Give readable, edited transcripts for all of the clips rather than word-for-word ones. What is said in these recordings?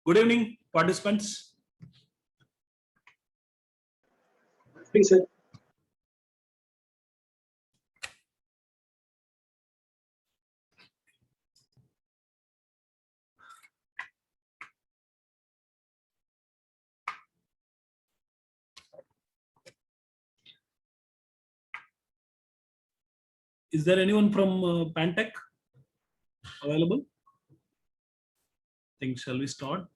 Good evening, participants. Please, sir. Is there anyone from Pantech available? Think shall we start?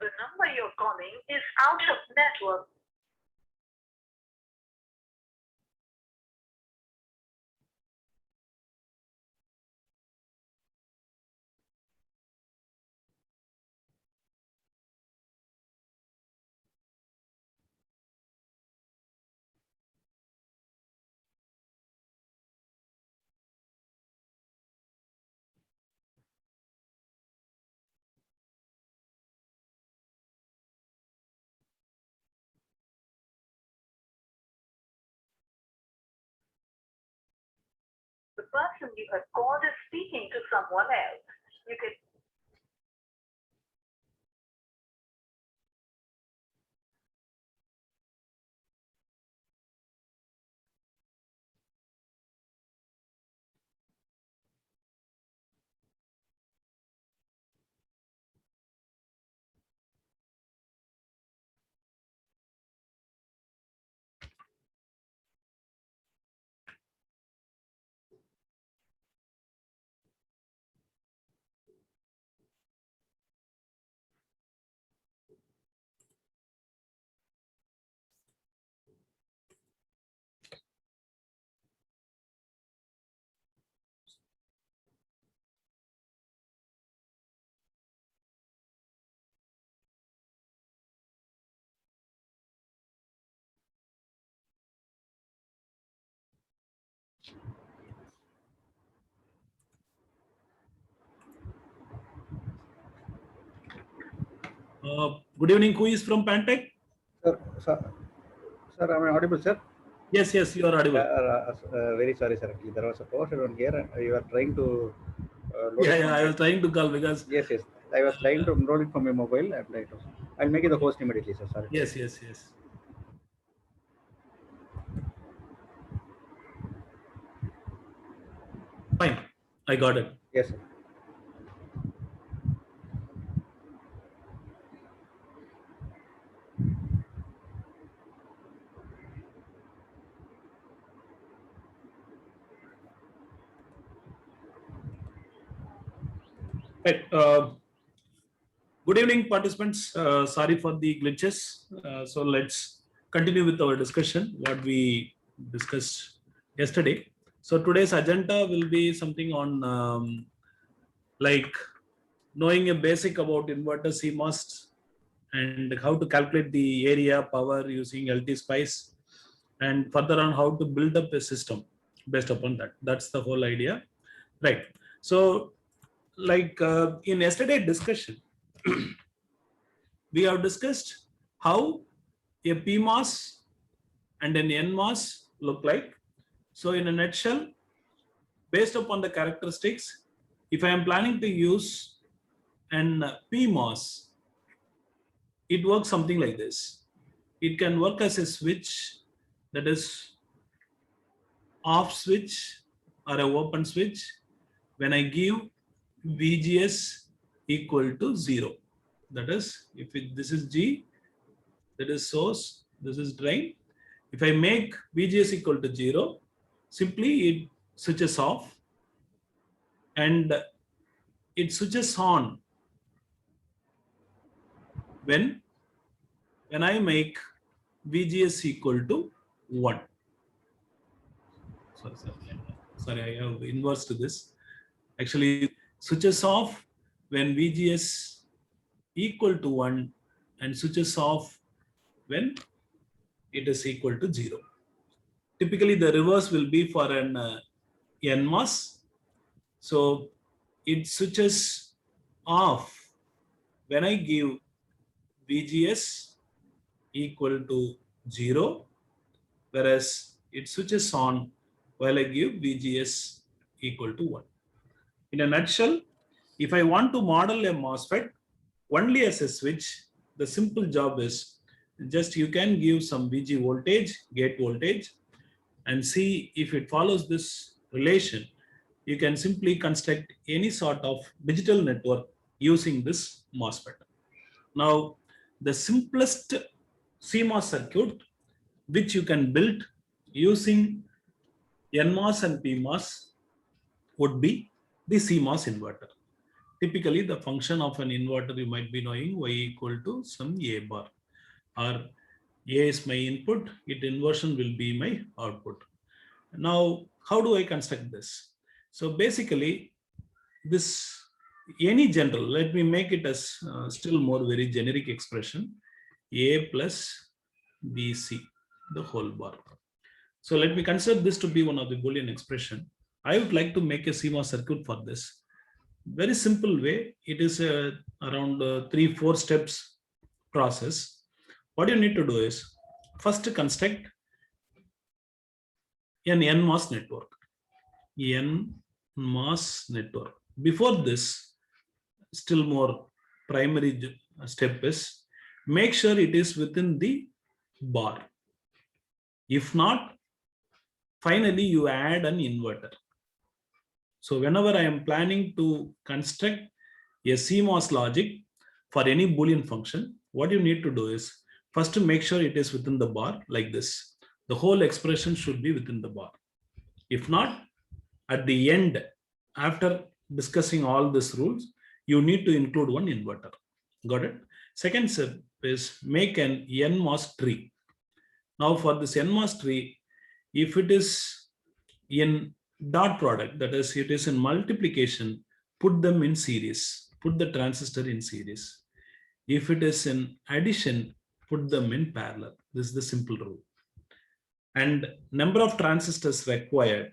The number you're calling is out of network. The person you have called is speaking to someone else. You can Good evening. Who is from Pantech? Sir, am I audible, sir? Yes, you are audible. Very sorry, sir. There was a power shutdown here. You are trying to. I was trying to call because. Yes. I was trying to enroll it from my mobile. I'll make it the host immediately, sir. Sorry. Yes. Fine. I got it. Yes, sir. Right. Good evening, participants. Sorry for the glitches. So let's continue with our discussion, what we discussed yesterday. So today's agenda will be something on like knowing a basic about inverter CMOS and how to calculate the area power using LT Spice, and further on how to build up a system based upon that. That's the whole idea, right? So like in yesterday's discussion, we have discussed how a PMOS and an NMOS look like. So in a nutshell, based upon the characteristics, if I am planning to use an PMOS, it works something like this. It can work as a switch, that is off switch or a open switch. When I give VGS equal to 0. That is, if this is G, that is source, this is drain. If I make VGS equal to 0, simply it switches off and it switches on when I make VGS equal to 1. Sorry, I have inversed this. Actually, switches off when VGS equal to 1 and switches off when it is equal to 0. Typically, the reverse will be for an NMOS. So it switches off when I give VGS equal to 0, whereas it switches on while I give VGS equal to 1. In a nutshell, if I want to model a MOSFET only as a switch, the simple job is just you can give some VG voltage, gate voltage, and see if it follows this relation. You can simply construct any sort of digital network using this MOSFET. Now, the simplest CMOS circuit which you can build using NMOS and PMOS would be the CMOS inverter. Typically, the function of an inverter you might be knowing Y equal to some A bar, or A is my input, its inversion will be my output. Now, how do I construct this? So basically, this any general, let me make it as still more very generic expression, A plus BC, the whole bar. So let me consider this to be one of the Boolean expression. I would like to make a CMOS circuit for this. Very simple way. It is around 3-4 steps process. What you need to do is first construct an NMOS network. NMOS network. Before this, still more primary step is make sure it is within the bar. If not, finally you add an inverter. So whenever I am planning to construct a CMOS logic for any Boolean function, what you need to do is first to make sure it is within the bar like this. The whole expression should be within the bar. If not, at the end, after discussing all these rules, you need to include one inverter. Got it? Second step is make an NMOS tree. Now for this NMOS tree, if it is in dot product, that is, it is in multiplication, put them in series, put the transistor in series. If it is in addition, put them in parallel. This is the simple rule. And number of transistors required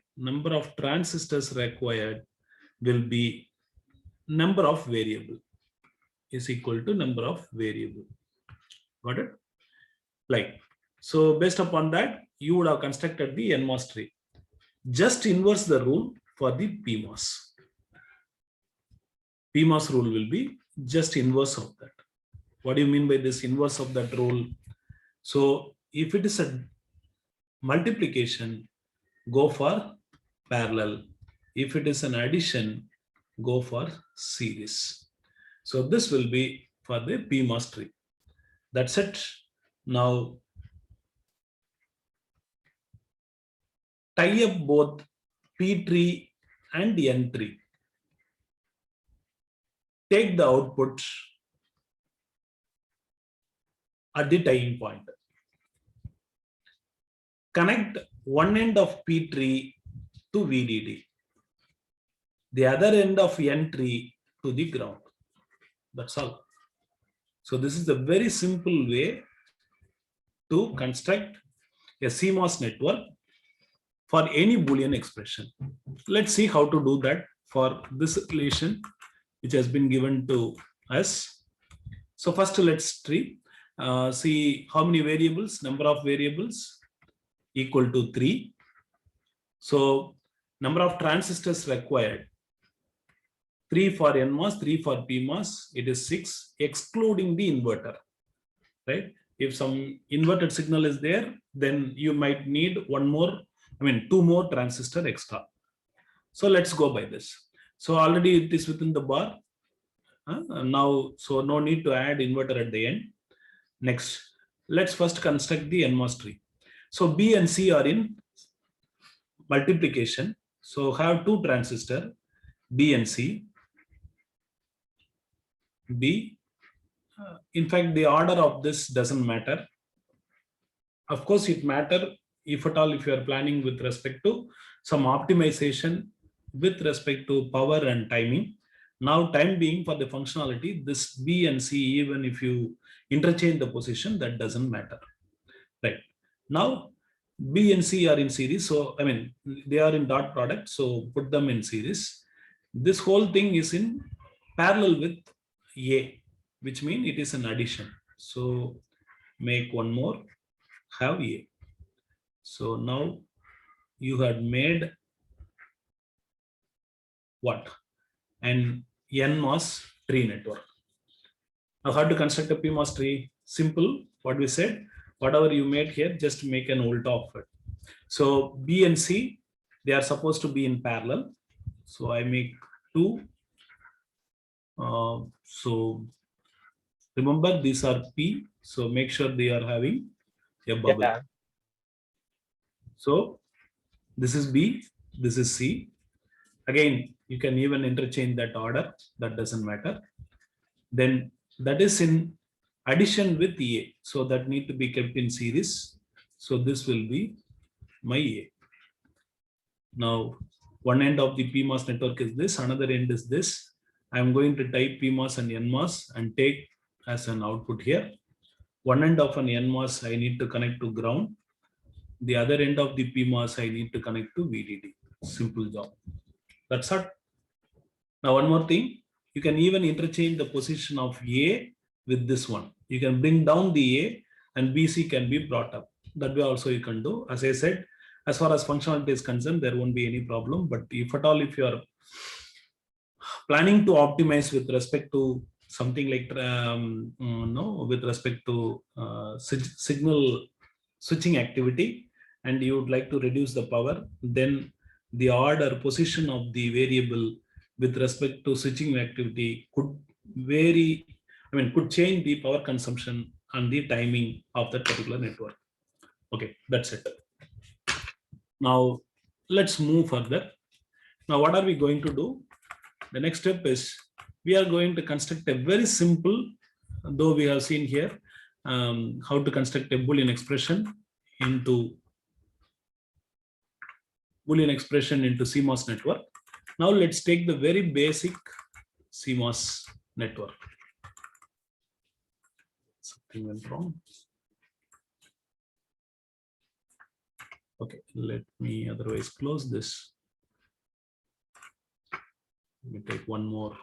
will be number of variable is equal to number of variable. Got it? Like, so based upon that, you would have constructed the NMOS tree. Just inverse the rule for the PMOS. PMOS rule will be just inverse of that. What do you mean by this inverse of that rule? So if it is a multiplication, go for parallel. If it is an addition, go for series. So this will be for the PMOS tree. That's it. Now tie up both P tree and N tree. Take the output at the tying point. Connect one end of P tree to VDD, the other end of N tree to the ground. That's all. So this is a very simple way to construct a CMOS network for any Boolean expression. Let's see how to do that for this relation which has been given to us. So first let's see how many variables, number of variables equal to 3. So number of transistors required, 3 for NMOS, 3 for PMOS, it is 6 excluding the inverter, right? If some inverted signal is there, then you might need two more transistor extra. So let's go by this. So already it is within the bar. Now, so no need to add inverter at the end. Next, let's first construct the NMOS tree. So B and C are in multiplication. So have two transistor, B and C. B, in fact, the order of this doesn't matter. Of course, it matter if at all, if you are planning with respect to some optimization with respect to power and timing. Now, time being for the functionality, this B and C, even if you interchange the position, that doesn't matter. Right. Now, B and C are in series. So, I mean, they are in dot product. So, put them in series. This whole thing is in parallel with A, which means it is an addition. So, make one more, have A. So, now you had made what? An NMOS tree network. Now, how to construct a PMOS tree? Simple. What we said, whatever you made here, just make an volt of it. So B and C, they are supposed to be in parallel. So I make two. So remember, these are P. So make sure they are having a bubble. Yeah. So this is B, this is C. Again, you can even interchange that order. That doesn't matter. Then that is in addition with A. So that need to be kept in series. So this will be my A. Now, one end of the PMOS network is this, another end is this. I'm going to type PMOS and NMOS and take as an output here. One end of an NMOS I need to connect to ground. The other end of the PMOS I need to connect to VDD. Simple job. That's it. Now, one more thing. You can even interchange the position of A with this one. You can bring down the A and BC can be brought up. That way also you can do. As I said, as far as functionality is concerned, there won't be any problem. But if at all, if you are planning to optimize with respect to something like with respect to signal switching activity, and you would like to reduce the power, then the order position of the variable with respect to switching activity could vary. I mean, could change the power consumption and the timing of that particular network. Okay, that's it. Now, let's move further. Now, what are we going to do? The next step is we are going to construct a very simple, though we have seen here, how to construct a Boolean expression into CMOS network. Now, let's take the very basic CMOS network. Something went wrong. Okay, let me otherwise close this. Let me take one more.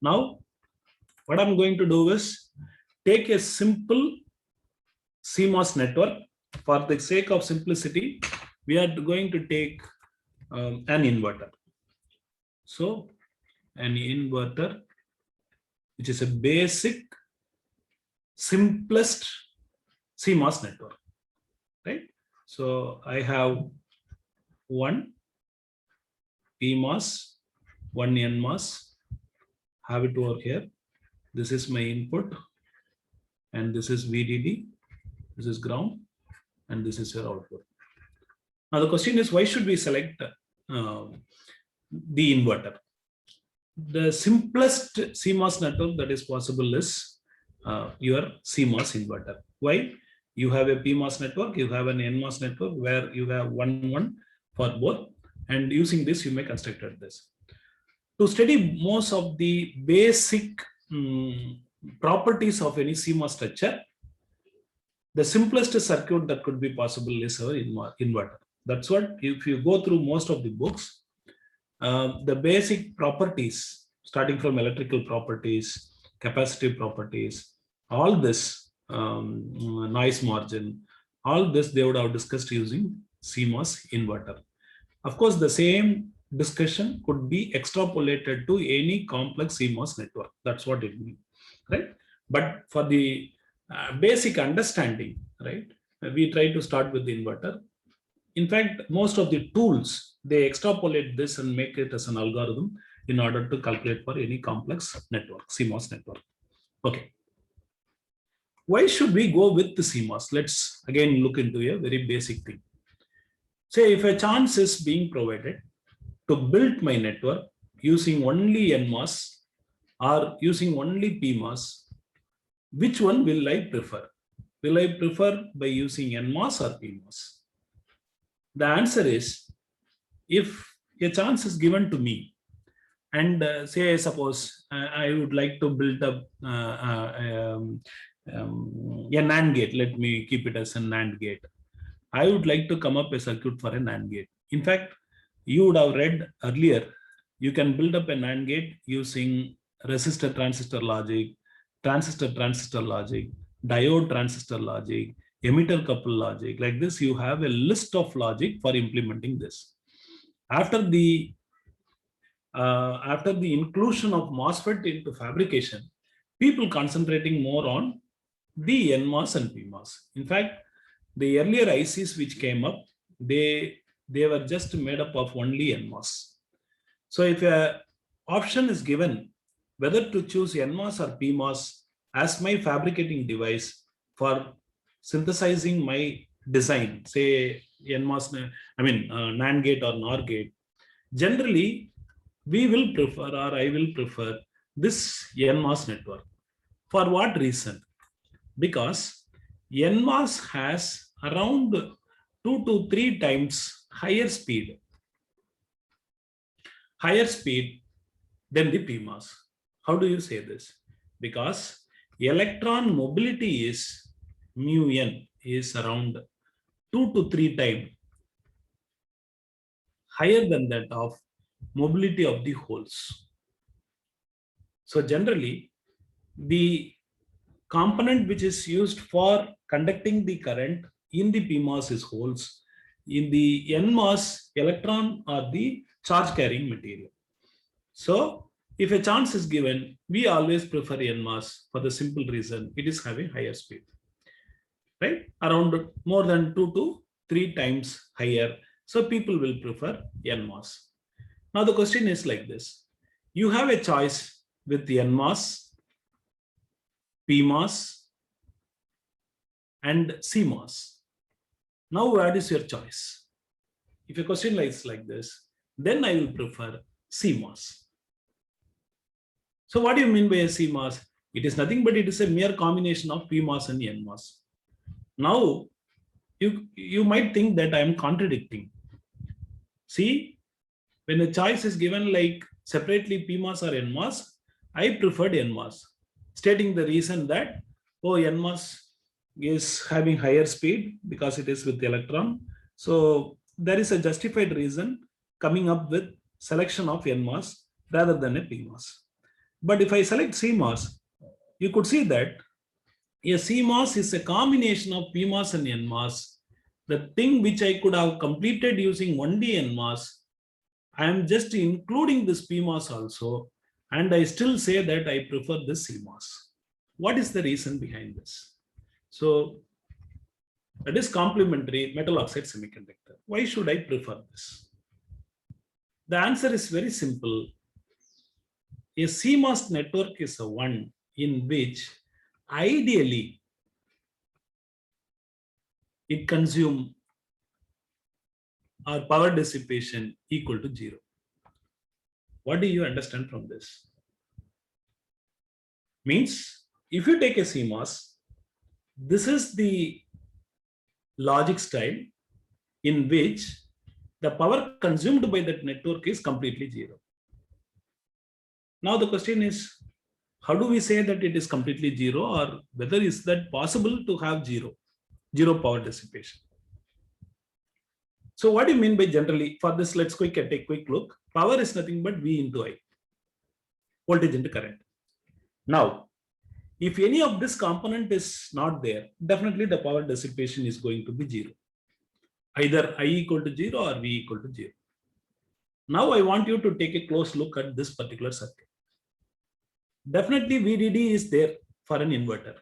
Now, what I'm going to do is take a simple CMOS network. For the sake of simplicity, we are going to take an inverter. So, an inverter, which is a basic, simplest CMOS network, right? So, I have one PMOS, one NMOS, have it over here. This is my input, and this is VDD, this is ground, and this is your output. Now, the question is, why should we select the inverter? The simplest CMOS network that is possible is your CMOS inverter. Why? You have a PMOS network, you have an NMOS network where you have one for both, and using this you may construct this. To study most of the basic properties of any CMOS structure, the simplest circuit that could be possible is our inverter. That's what, if you go through most of the books, the basic properties, starting from electrical properties, capacitive properties, all this, noise margin, all this they would have discussed using CMOS inverter. Of course, the same discussion could be extrapolated to any complex CMOS network. That's what it means, right? But for the basic understanding, right, we try to start with the inverter. In fact, most of the tools, they extrapolate this and make it as an algorithm in order to calculate for any complex network, CMOS network. Okay. Why should we go with the CMOS? Let's again look into a very basic thing. Say if a chance is being provided to build my network using only NMOS or using only PMOS, which one will I prefer? Will I prefer by using NMOS or PMOS? The answer is, if a chance is given to me, and say suppose I would like to build up a NAND gate. Let me keep it as a NAND gate. I would like to come up a circuit for a NAND gate. In fact, you would have read earlier, you can build up a NAND gate using resistor transistor logic, transistor logic, diode transistor logic, emitter couple logic. Like this, you have a list of logic for implementing this. After the inclusion of MOSFET into fabrication, people concentrating more on the NMOS and PMOS. In fact, the earlier ICs which came up, they were just made up of only NMOS. So if an option is given whether to choose NMOS or PMOS as my fabricating device for synthesizing my design, say NMOS, NAND gate or NOR gate, generally we will prefer, or I will prefer, this NMOS network. For what reason? Because NMOS has around 2 to 3 times higher speed than the PMOS. How do you say this? Because electron mobility is mu n is around 2 to 3 times higher than that of mobility of the holes. So generally, the component which is used for conducting the current in the PMOS is holes. In the NMOS, electron are the charge carrying material. So if a chance is given, we always prefer NMOS for the simple reason it is having higher speed, right? Around more than 2 to 3 times higher. So people will prefer NMOS. Now the question is like this. You have a choice with the NMOS, PMOS, and CMOS. Now what is your choice? If a question is like this, then I will prefer CMOS. So what do you mean by a CMOS? It is nothing but it is a mere combination of PMOS and NMOS. Now, you might think that I am contradicting. See, when a choice is given like separately PMOS or NMOS, I preferred NMOS, stating the reason that, NMOS is having higher speed because it is with the electron. So there is a justified reason coming up with selection of NMOS rather than a PMOS. But if I select CMOS, you could see that a CMOS is a combination of PMOS and NMOS. The thing which I could have completed using only NMOS, I am just including this PMOS also, and I still say that I prefer this CMOS. What is the reason behind this? So that is complementary metal oxide semiconductor. Why should I prefer this? The answer is very simple. A CMOS network is a one in which ideally it consumes or power dissipation equal to 0. What do you understand from this? Means if you take a CMOS, this is the logic style in which the power consumed by that network is completely 0. Now the question is, how do we say that it is completely 0, or whether is that possible to have 0 power dissipation? So what do you mean by generally? For this, let's take a quick look. Power is nothing but V into I, voltage into current. Now, if any of this component is not there, definitely the power dissipation is going to be 0. Either I equal to 0 or V equal to 0. Now I want you to take a close look at this particular circuit. Definitely VDD is there for an inverter.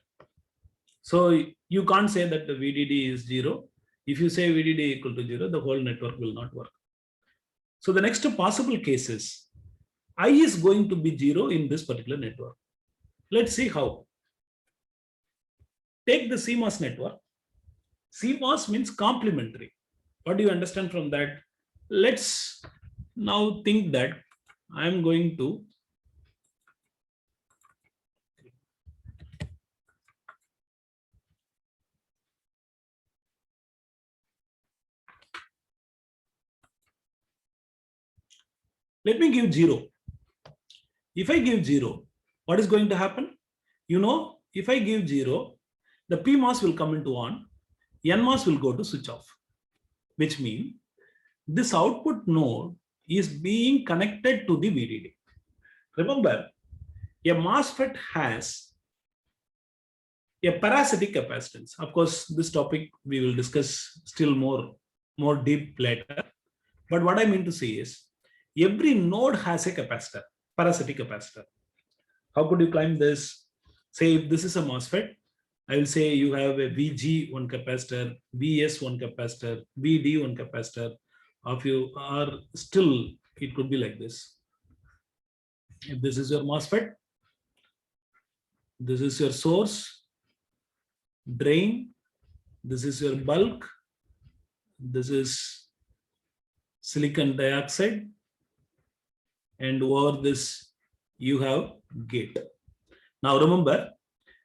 So you can't say that the VDD is 0. If you say VDD equal to 0, the whole network will not work. So the next possible case is I is going to be 0 in this particular network. Let's see how. Take the CMOS network. CMOS means complementary. What do you understand from that? Let's now think that I'm going to let me give 0. If I give 0, what is going to happen? You know, if I give 0, the PMOS will come into on, NMOS will go to switch off, which means this output node is being connected to the VDD. Remember, a MOSFET has a parasitic capacitance. Of course, this topic we will discuss still more deep later. But what I mean to say is, every node has a capacitor, parasitic capacitor. How could you claim this? Say if this is a MOSFET, I will say you have a VG1 capacitor, VS1 capacitor, VD1 capacitor. Of you are still, it could be like this. If this is your MOSFET, this is your source, drain, this is your bulk, this is silicon dioxide, and over this you have gate. Now remember,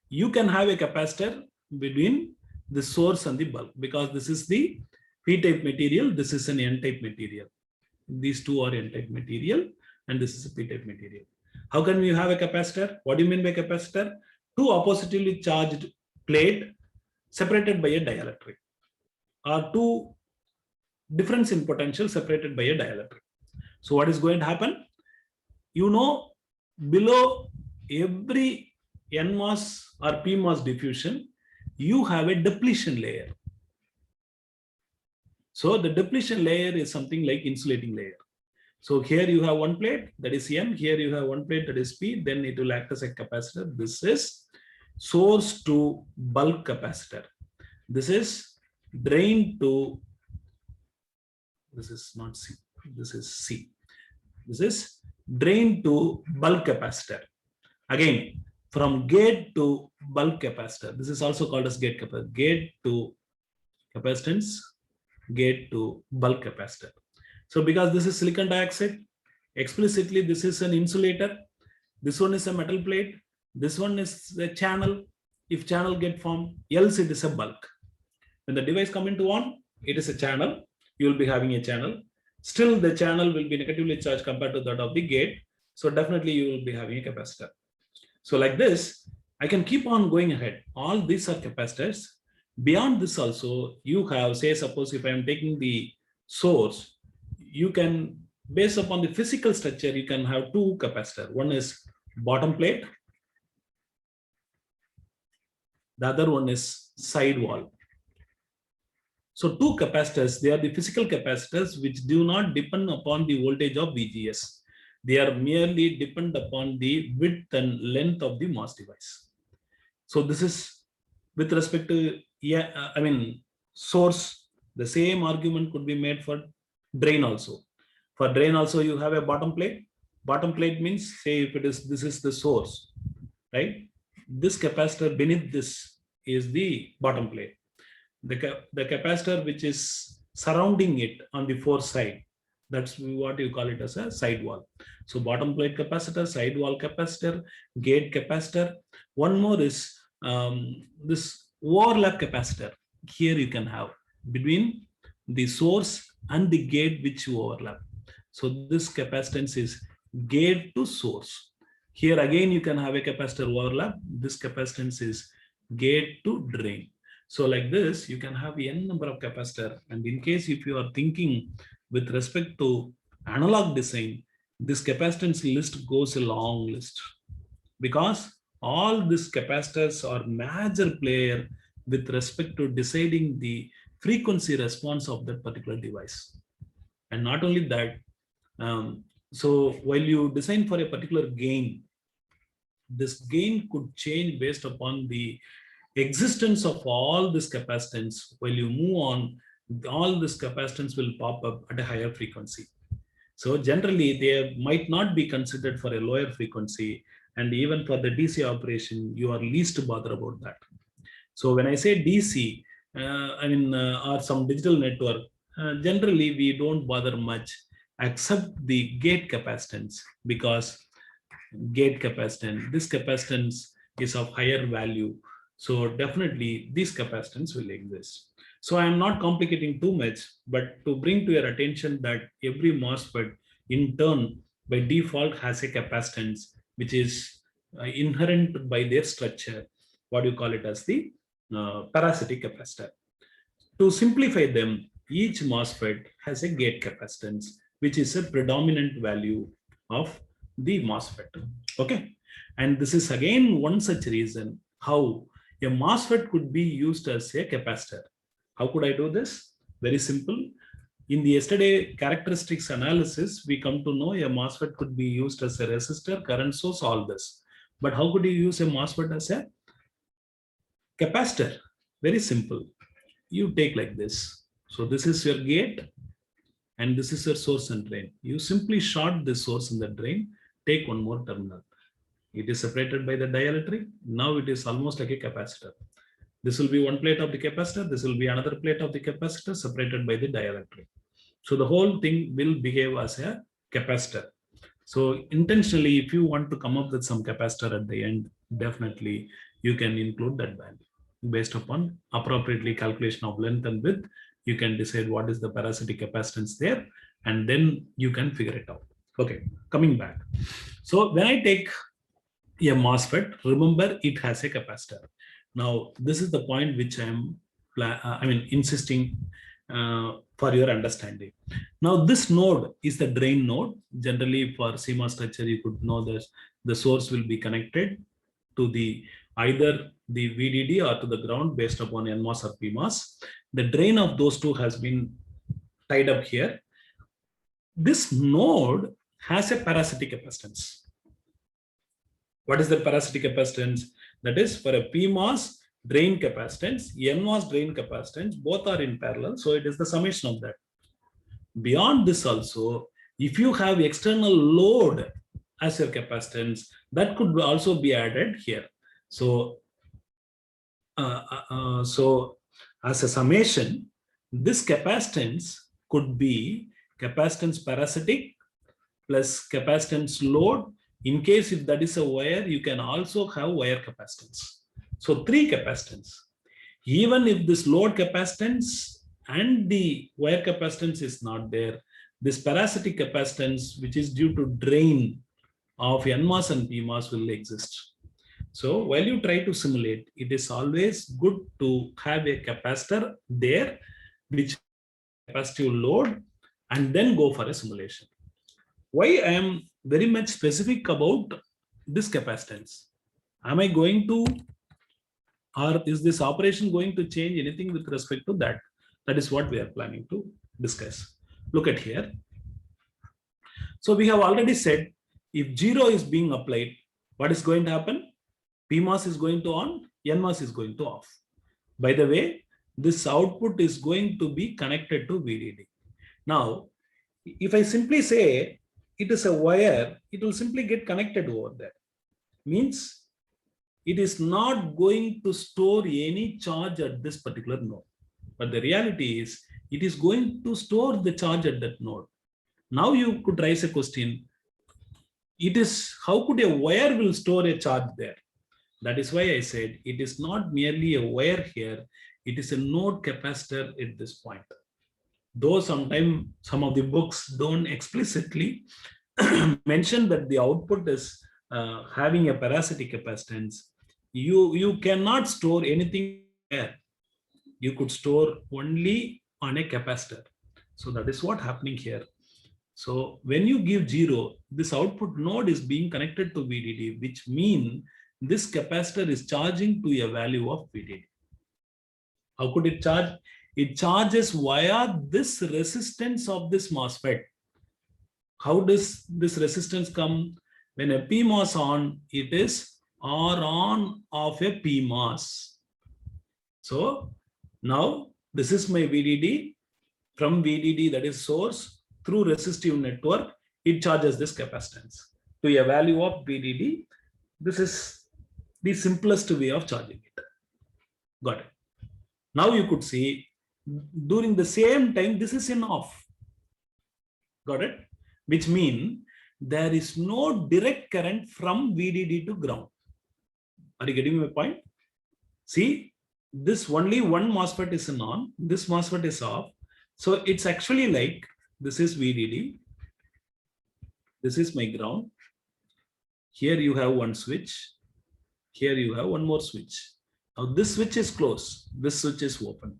you can have a capacitor between the source and the bulk because this is the P-type material, this is an N-type material. These two are N-type material and this is a P-type material. How can we have a capacitor? What do you mean by capacitor? Two oppositely charged plate separated by a dielectric, or two difference in potential separated by a dielectric. So what is going to happen? You know, below every NMOS or PMOS diffusion, you have a depletion layer. So the depletion layer is something like insulating layer. So here you have one plate, that is N. Here you have one plate, that is P. Then it will act as a capacitor. This is source to bulk capacitor. This is drain to, this is not C, this is C. This is drain to bulk capacitor. Again, from gate to bulk capacitor. This is also called as gate capacitor. Gate to capacitance, gate to bulk capacitor. So because this is silicon dioxide, explicitly this is an insulator. This one is a metal plate. This one is a channel. If channel get formed, else it is a bulk. When the device come into on, it is a channel. You will be having a channel. Still the channel will be negatively charged compared to that of the gate. So definitely you will be having a capacitor. So like this, I can keep on going ahead. All these are capacitors. Beyond this also, you have, say, suppose if I am taking the source, you can, based upon the physical structure, you can have two capacitors. One is bottom plate. The other one is side wall. So two capacitors, they are the physical capacitors which do not depend upon the voltage of VGS. They are merely depend upon the width and length of the MOS device. So this is with respect to, source. The same argument could be made for drain also. For drain also, you have a bottom plate. Bottom plate means, say if it is, this is the source, right? This capacitor beneath this is the bottom plate. The capacitor which is surrounding it on the four side, that's what you call it as a side wall. So bottom plate capacitor, side wall capacitor, gate capacitor. One more is this overlap capacitor. Here you can have between the source and the gate which you overlap. So this capacitance is gate to source. Here again you can have a capacitor overlap. This capacitance is gate to drain. So like this, you can have n number of capacitor. And in case if you are thinking with respect to analog design, this capacitance list goes a long list, because all these capacitors are major player with respect to deciding the frequency response of that particular device. And not only that, So while you design for a particular gain, this gain could change based upon the existence of all these capacitance. While you move on, all these capacitance will pop up at a higher frequency. So generally, they might not be considered for a lower frequency. And even for the DC operation, you are least bothered about that. So when I say DC, or some digital network, generally we don't bother much except the gate capacitance, because this capacitance is of higher value. So definitely these capacitance will exist. So I am not complicating too much, but to bring to your attention that every MOSFET in turn by default has a capacitance which is inherent by their structure. What do you call it as the parasitic capacitor? To simplify them, each MOSFET has a gate capacitance, which is a predominant value of the MOSFET. Okay. And this is again one such reason how a MOSFET could be used as a capacitor. How could I do this? Very simple. In the yesterday characteristics analysis, we come to know a MOSFET could be used as a resistor, current source, all this. But how could you use a MOSFET as a capacitor? Very simple. You take like this. So this is your gate and this is your source and drain. You simply short the source and the drain, take one more terminal. It is separated by the dielectric. Now it is almost like a capacitor. This will be one plate of the capacitor. This will be another plate of the capacitor separated by the dielectric. So the whole thing will behave as a capacitor. So intentionally, if you want to come up with some capacitor at the end, definitely you can include that value. Based upon appropriately calculation of length and width, you can decide what is the parasitic capacitance there, and then you can figure it out. Okay, coming back. So when I take a MOSFET, remember it has a capacitor. Now, this is the point which I am insisting for your understanding. Now, this node is the drain node. Generally, for CMOS structure, you could know that the source will be connected to the either the VDD or to the ground based upon NMOS or PMOS. The drain of those two has been tied up here. This node has a parasitic capacitance. What is the parasitic capacitance? That is, for a PMOS drain capacitance, NMOS drain capacitance, both are in parallel. So it is the summation of that. Beyond this also, if you have external load as your capacitance, that could also be added here. So, as a summation, this capacitance could be capacitance parasitic plus capacitance load. In case if that is a wire, you can also have wire capacitance. So 3 capacitance. Even if this load capacitance and the wire capacitance is not there, this parasitic capacitance, which is due to drain of NMOS and PMOS, will exist. So while you try to simulate, it is always good to have a capacitor there, which capacitive load, and then go for a simulation. Why I am very much specific about this capacitance? Am I going to, or is this operation going to change anything with respect to that? That is what we are planning to discuss. Look at here. So we have already said, if 0 is being applied, what is going to happen? PMOS is going to on, NMOS is going to off. By the way, this output is going to be connected to VDD. Now, if I simply say it is a wire, it will simply get connected over there. Means it is not going to store any charge at this particular node. But the reality is, it is going to store the charge at that node. Now you could raise a question. It is, how could a wire will store a charge there? That is why I said it is not merely a wire here. It is a node capacitor at this point. Though sometimes some of the books don't explicitly mention that the output is having a parasitic capacitance, you cannot store anything there. You could store only on a capacitor. So that is what happening here. So when you give 0, this output node is being connected to VDD, which means this capacitor is charging to a value of VDD. How could it charge? It charges via this resistance of this MOSFET. How does this resistance come? When a PMOS on, it is R on of a PMOS. So now this is my VDD. From VDD, that is source, through resistive network, it charges this capacitance to a value of VDD. This is the simplest way of charging it. Got it. Now you could see during the same time, this is in off. Got it? Which means there is no direct current from VDD to ground. Are you getting my point? See, this only one MOSFET is on, this MOSFET is off. So it's actually like this is VDD, this is my ground. Here you have one switch, here you have one more switch. Now this switch is closed, this switch is open.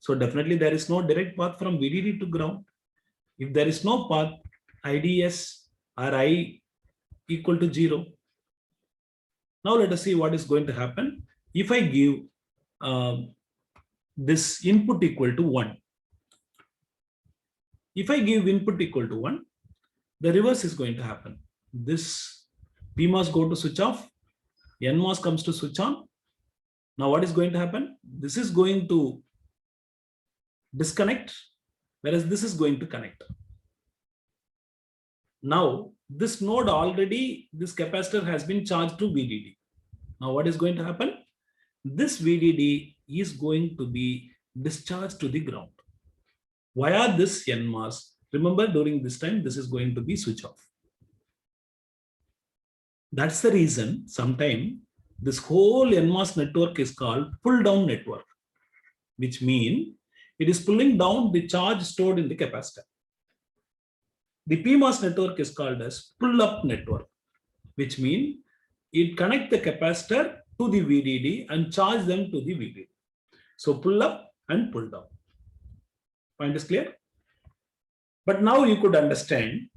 So definitely there is no direct path from VDD to ground. If there is no path, IDS or I equal to 0. Now let us see what is going to happen. If I give this input equal to 1. If I give input equal to 1, the reverse is going to happen. This PMOS go to switch off, NMOS comes to switch on. Now what is going to happen? This is going to disconnect, whereas this is going to connect. Now this node already, this capacitor has been charged to VDD. Now what is going to happen? This VDD is going to be discharged to the ground via this NMOS. Remember, during this time, this is going to be switch off. That's the reason sometimes this whole NMOS network is called pull down network, which means it is pulling down the charge stored in the capacitor. The PMOS network is called as pull up network, which means it connects the capacitor to the VDD and charge them to the VDD. So pull up and pull down. Point is clear? But now you could understand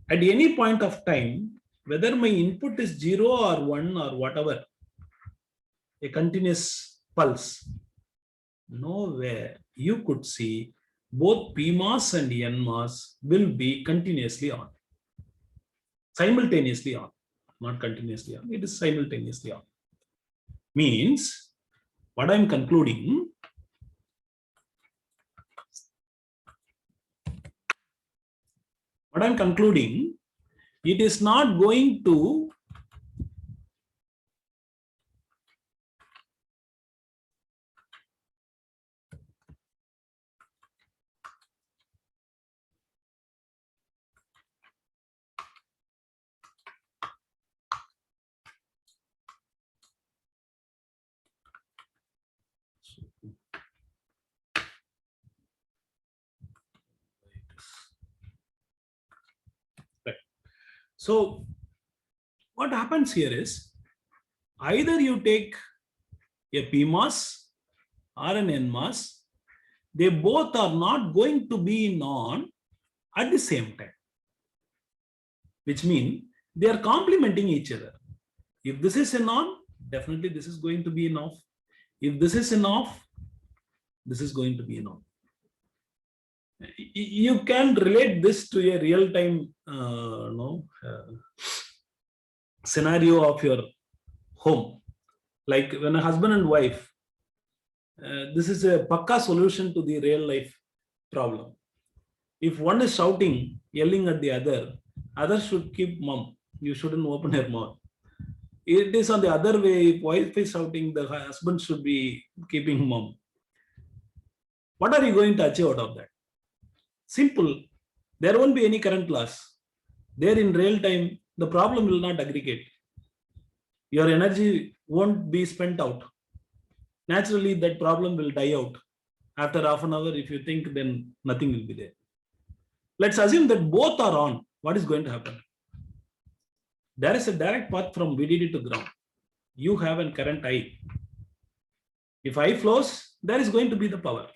at any point of time, whether my input is 0 or 1 or whatever, a continuous pulse, nowhere you could see both PMOS and NMOS will be continuously on, simultaneously on, not continuously on, it is simultaneously on. Means what I'm concluding, it is not going to So what happens here is either you take a PMOS or an NMOS, they both are not going to be in on at the same time, which means they are complementing each other. If this is in on, definitely this is going to be in off. If this is in off, this is going to be in on. You can relate this to a real-time scenario of your home. Like when a husband and wife, this is a pakka solution to the real life problem. If one is shouting, yelling at the other should keep mum. You shouldn't open her mouth. It is on the other way. If wife is shouting, the husband should be keeping mum. What are you going to achieve out of that? Simple. There won't be any current loss. There in real time, the problem will not aggregate. Your energy won't be spent out. Naturally, that problem will die out. After half an hour, if you think, then nothing will be there. Let's assume that both are on. What is going to happen? There is a direct path from VDD to ground. You have a current I. If I flows, there is going to be the power,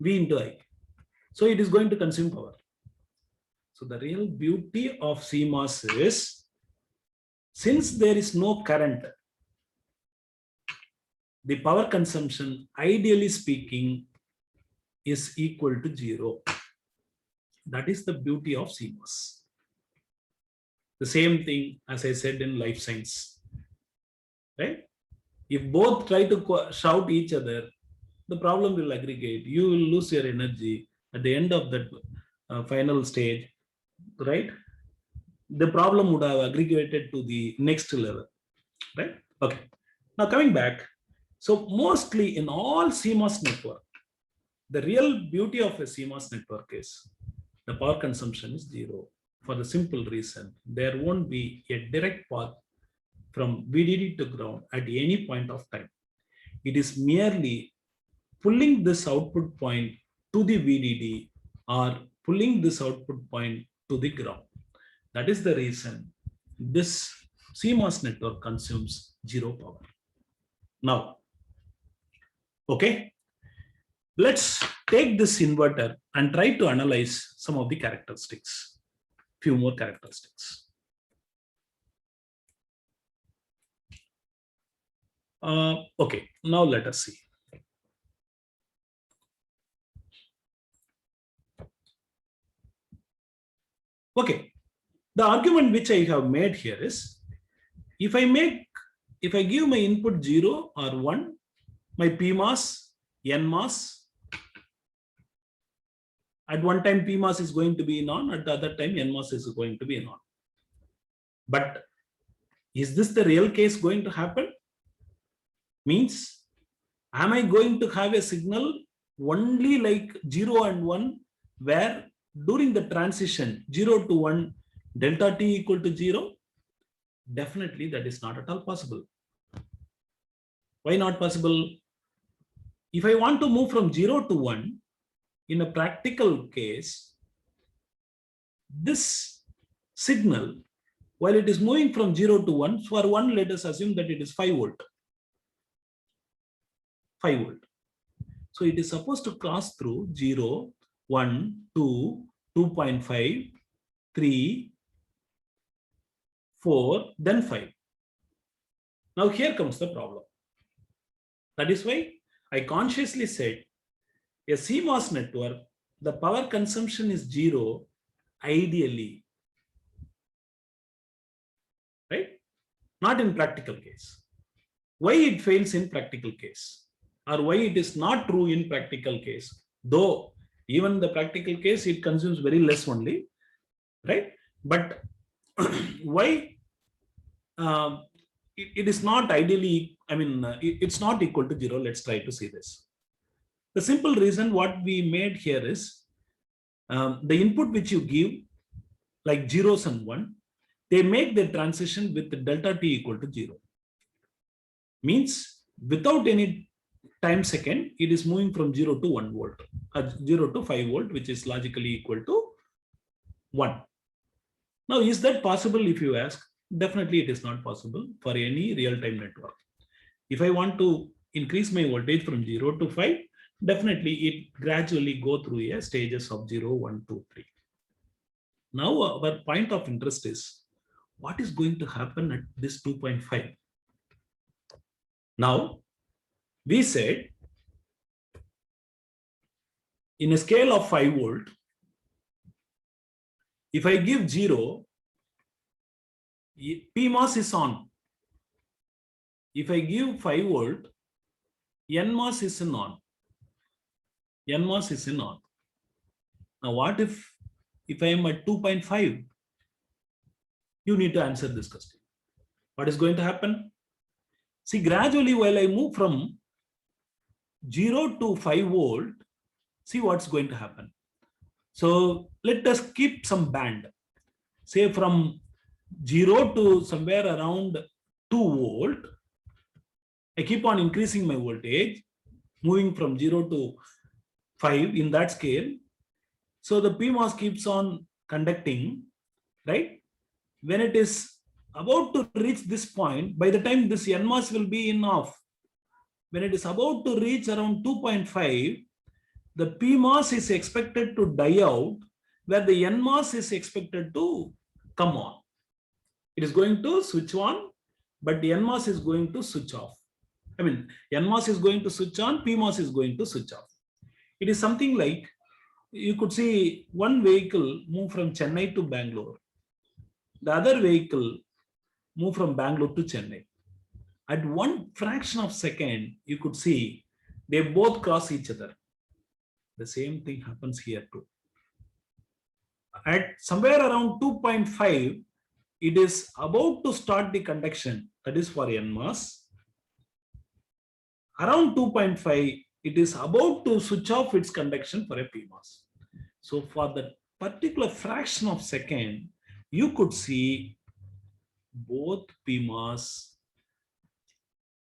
V into I. So it is going to consume power. So the real beauty of CMOS is, since there is no current, the power consumption, ideally speaking, is equal to 0. That is the beauty of CMOS. The same thing as I said in life science, right? If both try to shout each other, the problem will aggregate. You will lose your energy at the end of that final stage, right? The problem would have aggregated to the next level, right? Okay. Now coming back, so mostly in all CMOS network, the real beauty of a CMOS network is the power consumption is zero, for the simple reason there won't be a direct path from VDD to ground at any point of time. It is merely pulling this output point to the VDD or pulling this output point to the ground. That is the reason this CMOS network consumes zero power. Now, okay, let's take this inverter and try to analyze some of the characteristics, few more characteristics. Okay, now let us see. Okay, the argument which I have made here is, if I give my input 0 or 1, my PMOS, NMOS, at one time PMOS is going to be on, at the other time NMOS is going to be on. But is this the real case going to happen? Means, am I going to have a signal only like 0 and 1, where during the transition 0 to 1, delta t equal to 0? Definitely that is not at all possible. Why not possible? If I want to move from 0 to 1, in a practical case, this signal, while it is moving from 0 to 1, for 1, let us assume that it is 5 volt. 5 volt. So it is supposed to cross through 0, 1, 2, 2.5, 3, 4, then 5. Now here comes the problem. That is why I consciously said a CMOS network, the power consumption is 0 ideally, right? Not in practical case. Why it fails in practical case, or why it is not true in practical case, though even the practical case it consumes very less only, right? But why it is not ideally, I mean, it's not equal to 0. Let's try to see this. The simple reason what we made here is the input which you give, like zeros and 1, they make the transition with the delta t equal to 0. Means without any time second, it is moving from 0 to 1 volt, 0 to 5 volt, which is logically equal to 1. Now, is that possible if you ask? Definitely it is not possible for any real-time network. If I want to increase my voltage from 0 to 5, definitely it gradually go through a stages of 0, 1, 2, 3. Now our point of interest is, what is going to happen at this 2.5? Now, we said in a scale of 5 volt, if I give 0, PMOS is on. If I give 5 volt, NMOS is on. NMOS is on. Now, what if I am at 2.5? You need to answer this question. What is going to happen? See, gradually, while I move from 0 to 5 volt, see what's going to happen. So let us keep some band. Say from 0 to somewhere around 2 volt. I keep on increasing my voltage, moving from 0 to 5 in that scale. So the PMOS keeps on conducting, right? When it is about to reach this point, by the time this NMOS will be in off, when it is about to reach around 2.5, the PMOS is expected to die out, where the NMOS is expected to come on. It is going to switch on, but the NMOS is going to switch off. I mean, NMOS is going to switch on, PMOS is going to switch off. It is something like you could see one vehicle move from Chennai to Bangalore. The other vehicle move from Bangalore to Chennai. At one fraction of second, you could see they both cross each other. The same thing happens here too. At somewhere around 2.5, it is about to start the conduction, that is for NMOS. Around 2.5, it is about to switch off its conduction for a PMOS. So for that particular fraction of second, you could see both PMOS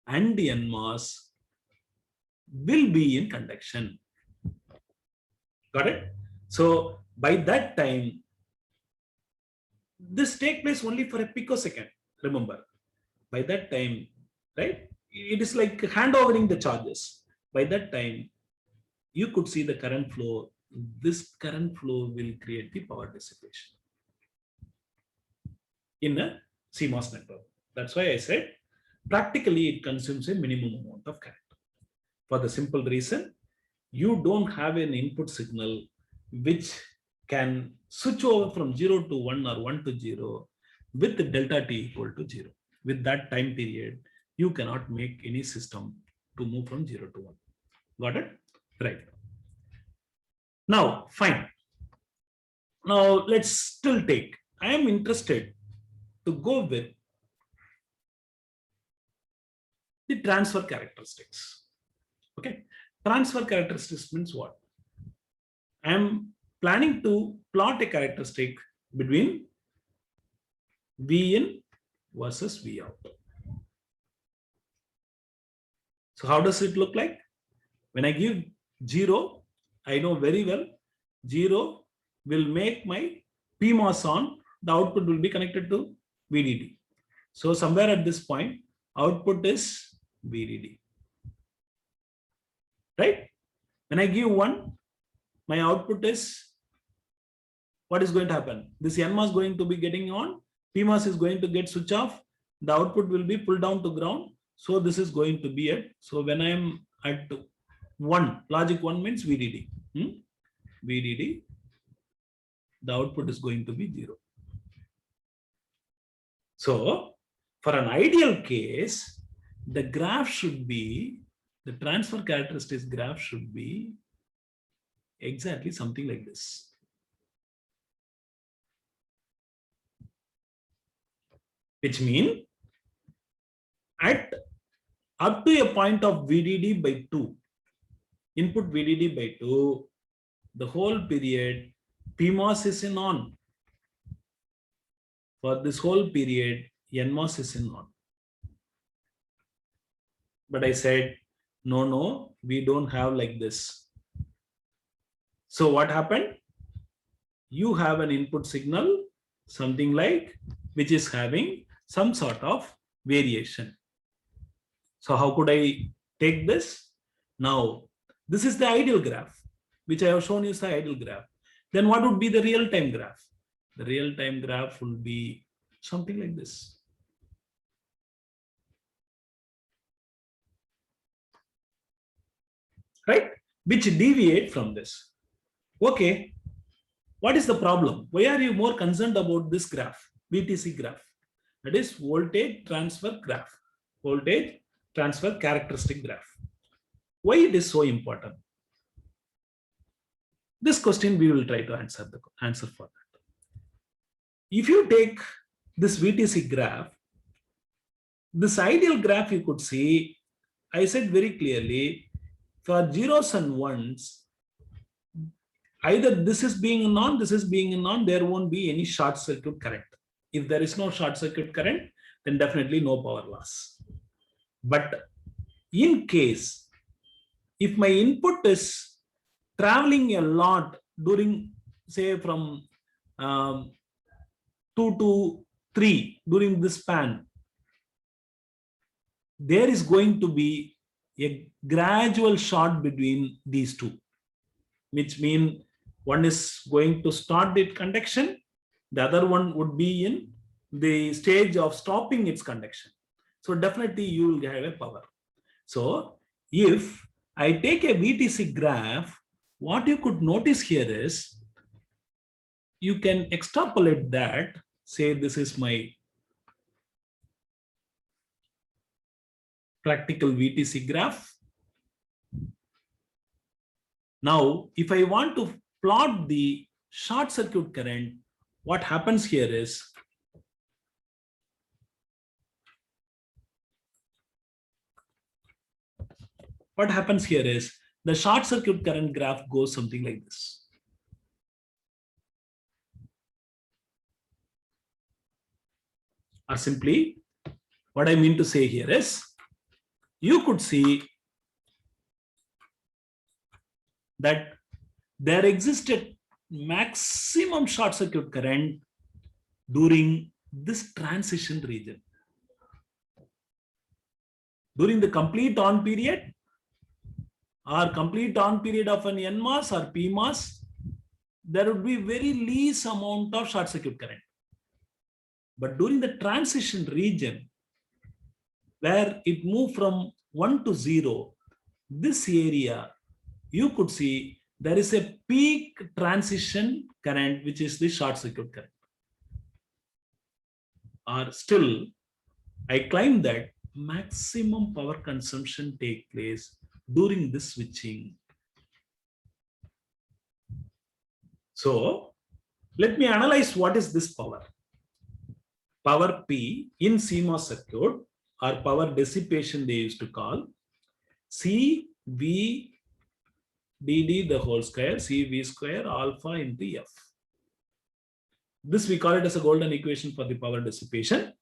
and the NMOS will be in conduction. Got it? So by that time, this takes place only for a picosecond. Remember, by that time, right? It is like handovering the charges. By that time, you could see the current flow. This current flow will create the power dissipation in a CMOS network. That's why I said practically it consumes a minimum amount of current. For the simple reason, you don't have an input signal which can switch over from 0 to 1 or 1 to 0 with the delta t equal to 0. With that time period, you cannot make any system to move from 0 to 1. Got it? Right. Now, fine. Now, let's still take. I am interested to go with the transfer characteristics. Okay. Transfer characteristics means what? I am planning to plot a characteristic between V in versus V out. So how does it look like? When I give 0, I know very well 0 will make my PMOS on, the output will be connected to VDD. So somewhere at this point, output is VDD. Right? When I give 1, my output is, what is going to happen? This NMOS is going to be getting on, PMOS is going to get switch off, the output will be pulled down to ground. So this is going to be it. So when I am at 1, logic 1 means VDD. VDD, the output is going to be 0. So for an ideal case, the graph should be, the transfer characteristics graph should be exactly something like this. Which means at up to a point of VDD by 2, input VDD by 2, the whole period PMOS is in on. For this whole period, NMOS is in on. But I said, no, we don't have like this. So what happened? You have an input signal, something like, which is having some sort of variation. So how could I take this? Now, this is the ideal graph, which I have shown you is the ideal graph. Then what would be the real-time graph? The real-time graph will be something like this. Right? Which deviate from this. Okay. What is the problem? Why are you more concerned about this graph, VTC graph? That is voltage transfer graph, voltage transfer characteristic graph. Why it is so important? This question we will try to answer for that. If you take this VTC graph, this ideal graph you could see, I said very clearly, for zeros and ones, either this is being on, this is being on, there won't be any short circuit current. If there is no short circuit current, then definitely no power loss. But in case, if my input is traveling a lot during, say, from 2 to 3 during this span, there is going to be a gradual short between these two, which means one is going to start its conduction, the other one would be in the stage of stopping its conduction. So definitely you will have a power. So if I take a VTC graph what you could notice here is you can extrapolate that, say this is my practical VTC graph. Now, if I want to plot the short circuit current, what happens here is the short circuit current graph goes something like this. Or simply, what I mean to say here is, you could see that there existed maximum short circuit current during this transition region. During the complete on period or complete on period of an NMOS or PMOS, there would be very least amount of short circuit current. But during the transition region, where it moved from 1 to 0, this area, you could see there is a peak transition current, which is the short circuit current. Or still, I claim that maximum power consumption takes place during this switching. So let me analyze what is this power. Power P in CMOS circuit, or power dissipation they used to call, CV dd the whole square, CV square alpha into F. This we call it as a golden equation for the power dissipation,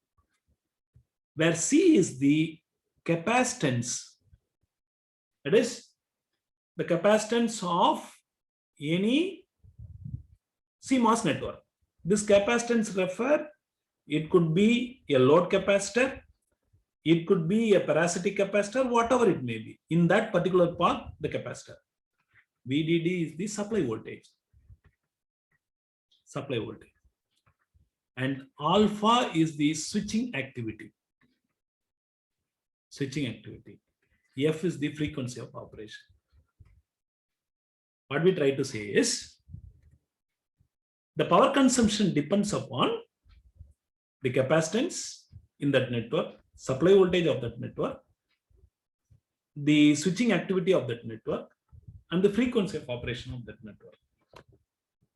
where C is the capacitance. That is the capacitance of any CMOS network. This capacitance refer, it could be a load capacitor, it could be a parasitic capacitor, whatever it may be. In that particular part, the capacitor. VDD is the supply voltage. Supply voltage. And alpha is the switching activity. Switching activity. F is the frequency of operation. What we try to say is, the power consumption depends upon the capacitance in that network, supply voltage of that network, the switching activity of that network, and the frequency of operation of that network.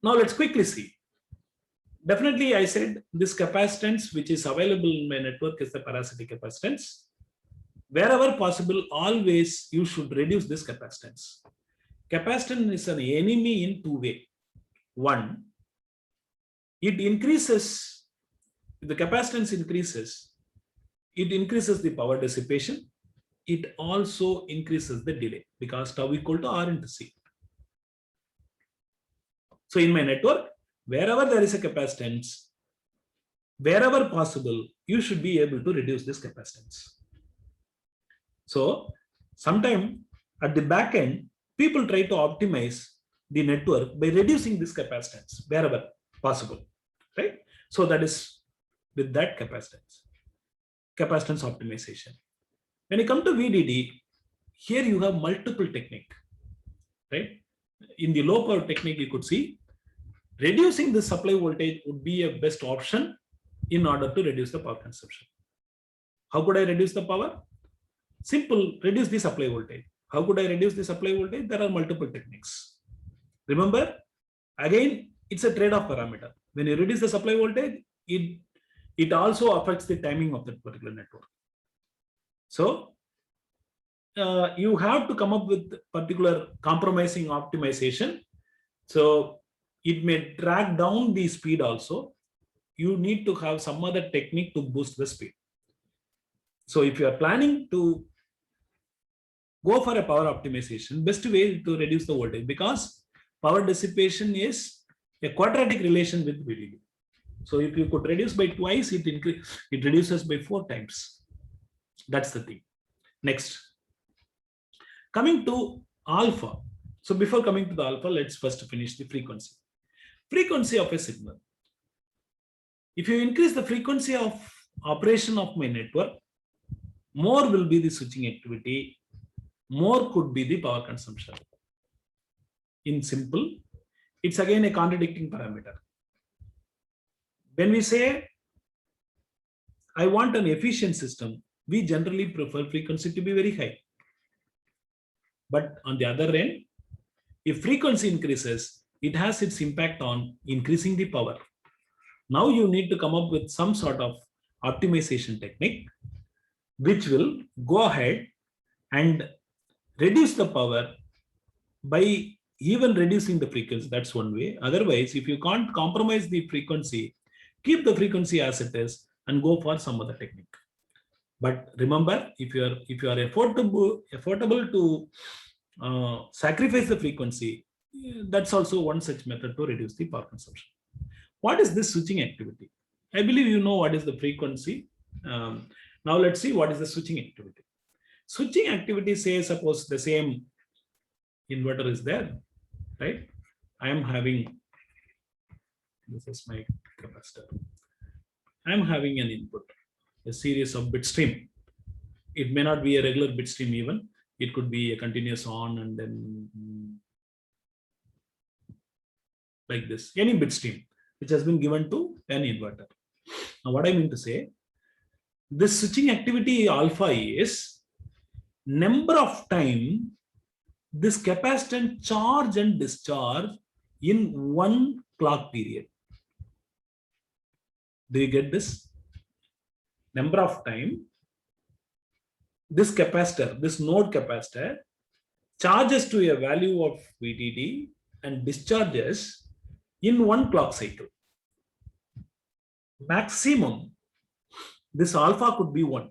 Now let's quickly see. Definitely, I said this capacitance which is available in my network is the parasitic capacitance. Wherever possible, always you should reduce this capacitance. Capacitance is an enemy in two ways. One, it increases, the capacitance increases, it increases the power dissipation. It also increases the delay because tau equal to R into C. So in my network, wherever there is a capacitance, wherever possible, you should be able to reduce this capacitance. So sometime at the back end, people try to optimize the network by reducing this capacitance wherever possible, right? So that is with that capacitance optimization. When you come to VDD, here you have multiple technique, right? In the low power technique, you could see reducing the supply voltage would be a best option in order to reduce the power consumption. How could I reduce the power? Simple, reduce the supply voltage. How could I reduce the supply voltage? There are multiple techniques. Remember, again, it's a trade-off parameter. When you reduce the supply voltage, it also affects the timing of that particular network. So you have to come up with particular compromising optimization. So it may drag down the speed also. You need to have some other technique to boost the speed. So if you are planning to go for a power optimization, best way to reduce the voltage, because power dissipation is a quadratic relation with VDD. So if you could reduce by twice, it reduces by 4 times. That's the thing. Next, coming to alpha. So before coming to the alpha, let's first finish the frequency. Frequency of a signal. If you increase the frequency of operation of my network, more will be the switching activity, more could be the power consumption. in simple, it's again a contradicting parameter. When we say, I want an efficient system, we generally prefer frequency to be very high. But on the other end, if frequency increases, it has its impact on increasing the power. Now you need to come up with some sort of optimization technique which will go ahead and reduce the power by even reducing the frequency. That's one way. Otherwise, if you can't compromise the frequency, keep the frequency as it is and go for some other technique. But remember, if you are affordable to sacrifice the frequency, that's also one such method to reduce the power consumption. What is this switching activity? I believe you know what is the frequency. Now let's see what is the switching activity. Switching activity, say suppose the same inverter is there, right? I am having, this is my capacitor. I am having an input, a series of bit stream. It may not be a regular bit stream even. It could be a continuous on and then like this, any bit stream which has been given to an inverter. Now what I mean to say, this switching activity alpha is number of time this capacitance charge and discharge in one clock period. Do you get this? Number of time this capacitor, this node capacitor, charges to a value of VDD and discharges in one clock cycle. Maximum, this alpha could be 1.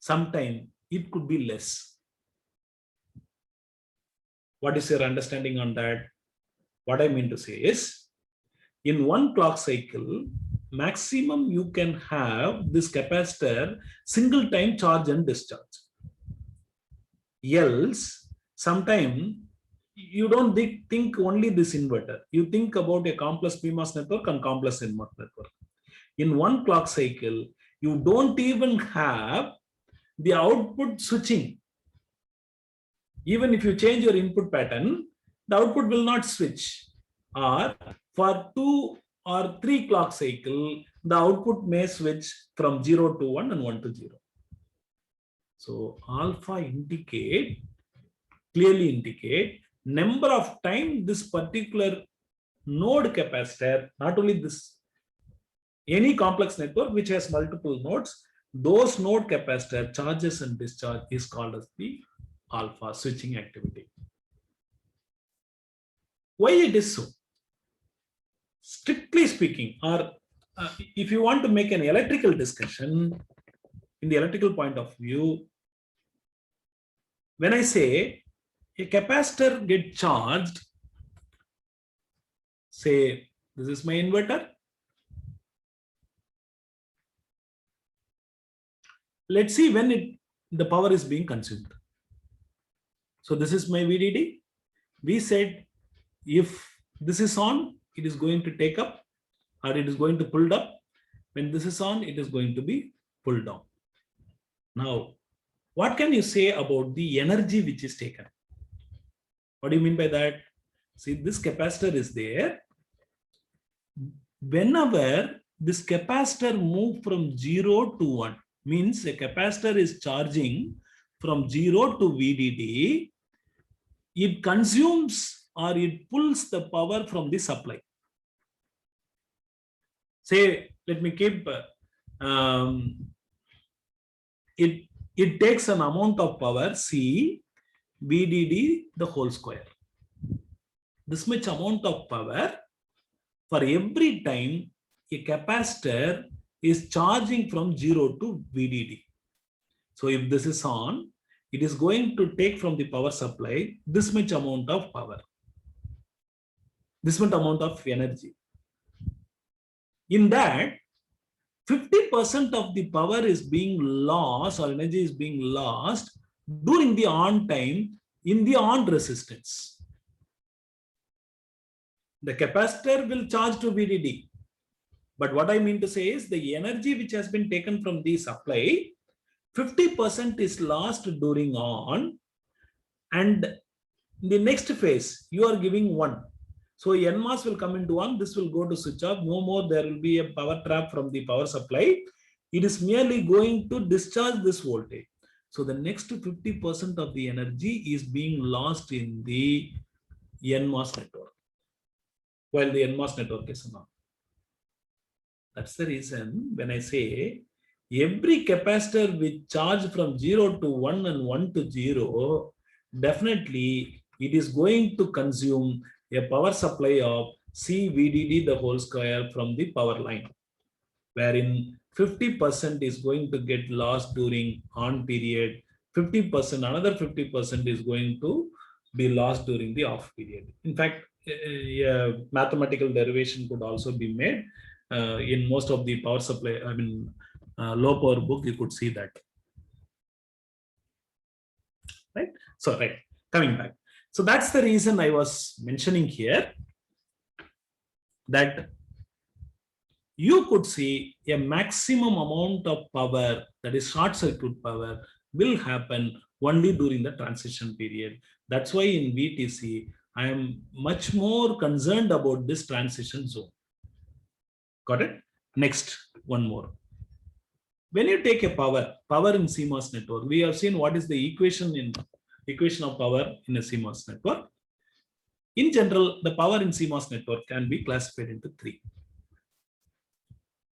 Sometime it could be less. What is your understanding on that? What I mean to say is, in one clock cycle, maximum you can have this capacitor single time charge and discharge. Else, sometime you don't think only this inverter. You think about a complex PMOS network and complex NMOS network. In one clock cycle, you don't even have the output switching. Even if you change your input pattern, the output will not switch. Or for 2 or 3 clock cycle, the output may switch from 0 to 1 and 1 to 0. So alpha clearly indicate number of time this particular node capacitor, not only this, any complex network which has multiple nodes, those node capacitor charges and discharge is called as the alpha switching activity. Why it is so? Strictly speaking, or if you want to make an electrical discussion, in the electrical point of view, when I say a capacitor gets charged, say this is my inverter. Let's see when the power is being consumed. So this is my VDD. We said if this is on, it is going to take up or it is going to pull up. When this is on, it is going to be pulled down. Now, what can you say about the energy which is taken? What do you mean by that? See, this capacitor is there. Whenever this capacitor moves from 0 to 1, means a capacitor is charging from 0 to VDD, it consumes or it pulls the power from the supply. Say, let me keep, it takes an amount of power, C, VDD, the whole square. This much amount of power for every time a capacitor is charging from 0 to VDD. So if this is on, it is going to take from the power supply this much amount of power, this much amount of energy. In that, 50% of the power is being lost or energy is being lost during the on time in the on resistance. The capacitor will charge to VDD. But what I mean to say is the energy which has been taken from the supply, 50% is lost during on, and In the next phase, you are giving 1. So NMOS will come into 1. This will go to switch off. No more there will be a power trap from the power supply. It is merely going to discharge this voltage. So the next 50% of the energy is being lost in the NMOS network, while the NMOS network is on. That's the reason when I say every capacitor with charge from 0 to 1 and 1 to 0, definitely it is going to consume a power supply of C VDD the whole square from the power line, wherein 50% is going to get lost during on period, 50%, another 50% is going to be lost during the off period. In fact, mathematical derivation could also be made in most of the power supply, low power book, you could see that. Right? So, right, coming back. So that's the reason I was mentioning here that you could see a maximum amount of power, that is short circuit power, will happen only during the transition period. That's why in VTC, I am much more concerned about this transition zone. Got it? Next, one more. When you take a power in CMOS network, we have seen what is the equation of power in a CMOS network. In general, the power in CMOS network can be classified into 3.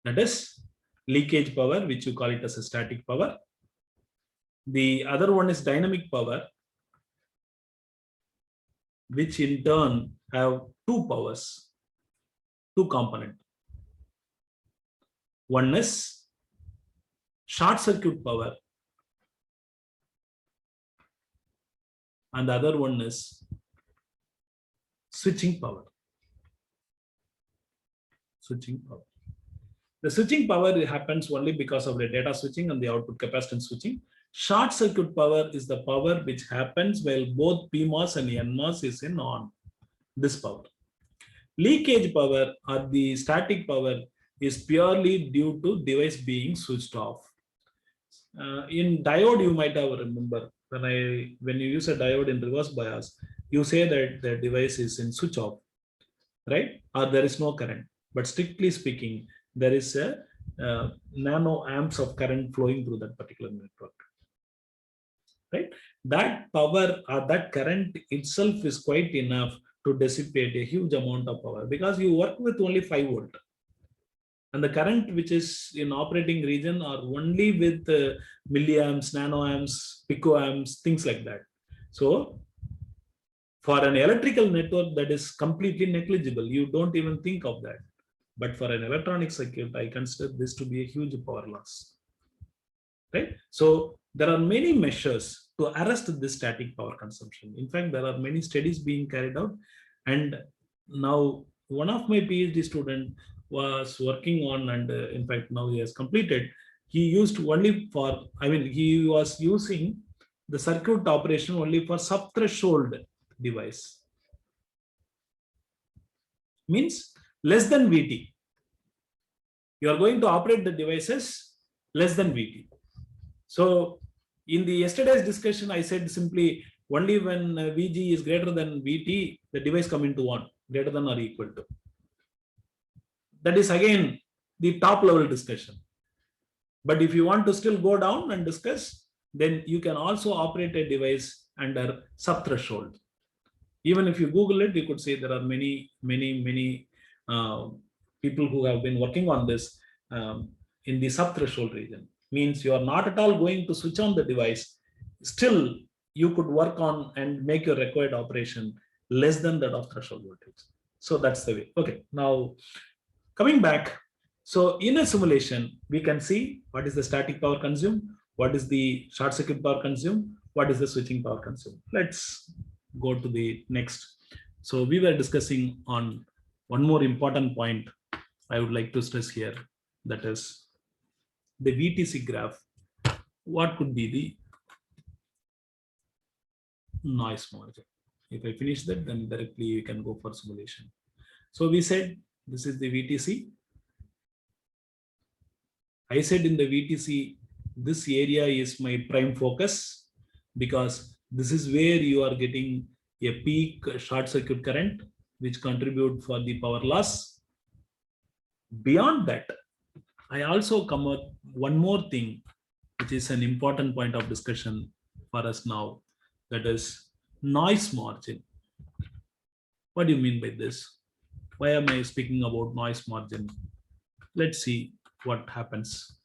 That is leakage power, which you call it as a static power. The other one is dynamic power, which in turn have 2 powers, 2 components. One is short circuit power, and the other one is switching power. Switching power. The switching power happens only because of the data switching and the output capacitance switching. Short circuit power is the power which happens while both PMOS and NMOS is in on. This power. Leakage power or the static power is purely due to device being switched off. In diode, you might have remember when you use a diode in reverse bias, you say that the device is in switch off, right? Or there is no current. But strictly speaking, there is a nano amps of current flowing through that particular network, right? That power or that current itself is quite enough to dissipate a huge amount of power, because you work with only 5 volt. And the current which is in operating region are only with milliamps, nanoamps, picoamps, things like that. So for an electrical network, that is completely negligible. You don't even think of that. But for an electronic circuit, I consider this to be a huge power loss. Right? So there are many measures to arrest this static power consumption. In fact, there are many studies being carried out. And now one of my PhD students was working on, and in fact, now he has completed. He used only for, he was using the circuit operation only for sub-threshold device. Means less than VT. You are going to operate the devices less than VT. So in the yesterday's discussion, I said simply only when VG is greater than VT, the device come into on, greater than or equal to. That is again the top level discussion. But if you want to still go down and discuss, then you can also operate a device under sub-threshold. Even if you Google it, you could say there are many people who have been working on this in the sub-threshold region. Means you are not at all going to switch on the device. Still, you could work on and make your required operation less than that of threshold voltage. So that's the way. Okay, now coming back. So in a simulation, we can see what is the static power consumed, what is the short circuit power consumed, what is the switching power consumed. Let's go to the next. So we were discussing on one more important point I would like to stress here, that is the VTC graph. What could be the noise margin? If I finish that, then directly you can go for simulation. So we said this is the VTC. I said in the VTC, this area is my prime focus, because this is where you are getting a peak short circuit current, which contribute for the power loss. Beyond that, I also come up one more thing, which is an important point of discussion for us now, that is noise margin. What do you mean by this? Why am I speaking about noise margin? Let's see what happens.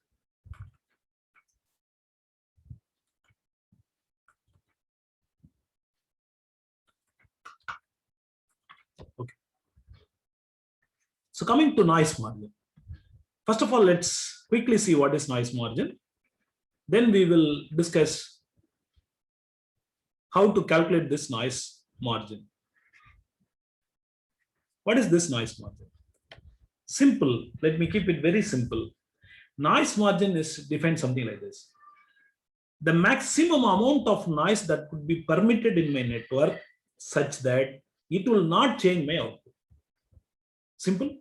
Okay. So coming to noise margin. First of all, let's quickly see what is noise margin. Then we will discuss how to calculate this noise margin. What is this noise margin? Simple. Let me keep it very simple. Noise margin is defined something like this. The maximum amount of noise that could be permitted in my network such that it will not change my output. Simple.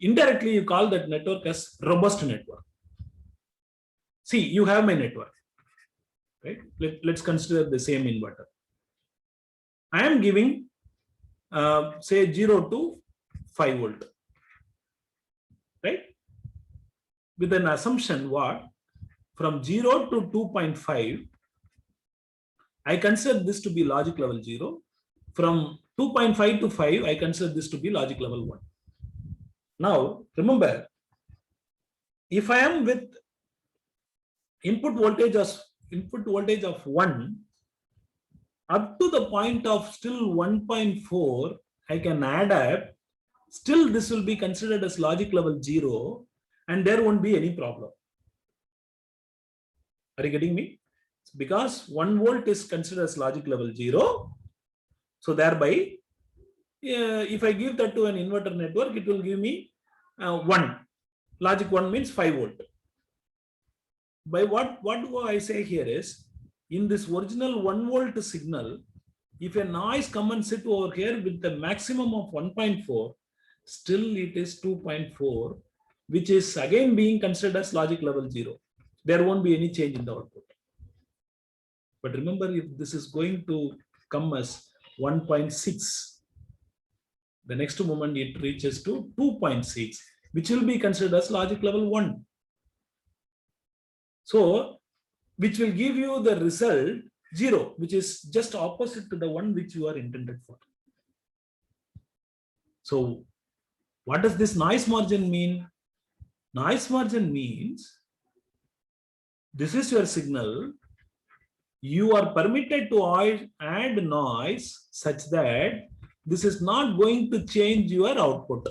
Indirectly, you call that network as robust network. See, you have my network, right? Let's consider the same inverter. I am giving, say, 0 to 5 volt, right? With an assumption what? From 0 to 2.5, I consider this to be logic level 0. From 2.5 to 5, I consider this to be logic level 1. Now, remember, if I am with input voltage of 1 up to the point of still 1.4, I can add up. Still, this will be considered as logic level 0, and there won't be any problem. Are you getting me? Because 1 volt is considered as logic level 0. So thereby, if I give that to an inverter network, it will give me 1. Logic 1 means 5 volt. By what do I say here is, in this original 1 volt signal, if a noise come and sit over here with the maximum of 1.4, still it is 2.4, which is again being considered as logic level 0. There won't be any change in the output. But remember, if this is going to come as 1.6, the next moment it reaches to 2.6, which will be considered as logic level 1. So, which will give you the result 0, which is just opposite to the one which you are intended for. So, what does this noise margin mean? Noise margin means this is your signal. You are permitted to add noise such that this is not going to change your output.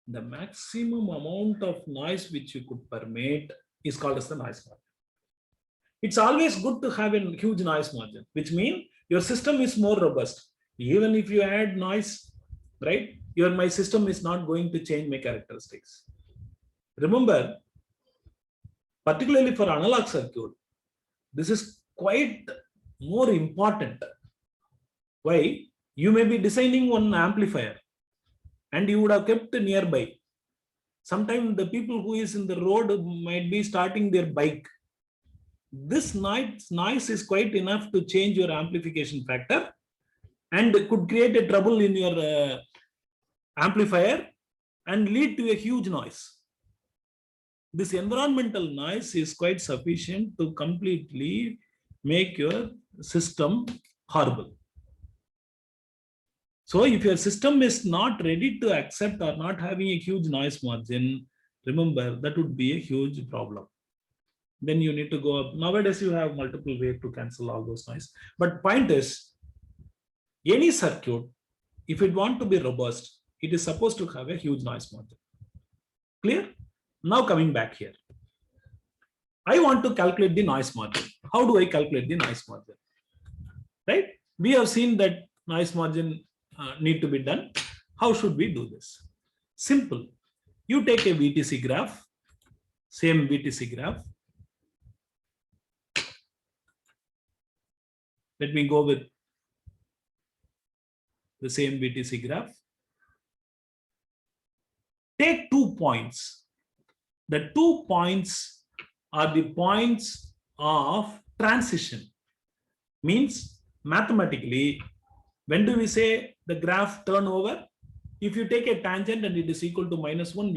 The maximum amount of noise which you could permit is called as the noise margin. It's always good to have a huge noise margin, which means your system is more robust. Even if you add noise, right, my system is not going to change my characteristics. Remember, particularly for analog circuit, this is quite more important. Why? You may be designing one amplifier and you would have kept nearby. Sometimes the people who is in the road might be starting their bike. This noise is quite enough to change your amplification factor and could create a trouble in your amplifier and lead to a huge noise. This environmental noise is quite sufficient to completely make your system horrible. So if your system is not ready to accept or not having a huge noise margin, remember that would be a huge problem. Then you need to go up. Nowadays you have multiple ways to cancel all those noise. But point is, any circuit, if it want to be robust, it is supposed to have a huge noise margin. Clear? Now coming back here. I want to calculate the noise margin. How do I calculate the noise margin? Right? We have seen that noise margin need to be done. How should we do this? Simple. You take a VTC graph, same VTC graph. Let me go with the same VTC graph. Take 2 points. The 2 points are the points of transition. Means mathematically, when do we say the graph turn over? If you take a tangent and it is equal to -1,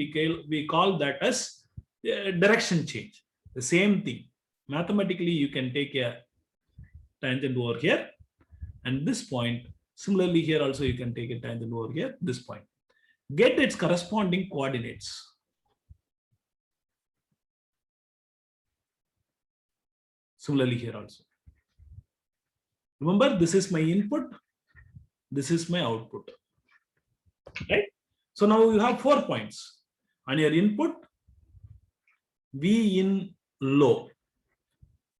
we call that as direction change. The same thing. Mathematically, you can take a tangent over here and this point. Similarly, here also you can take a tangent over here, this point. Get its corresponding coordinates. Similarly, here also. Remember, this is my input, this is my output. Right? So now you have 4 points. On your input, V in low,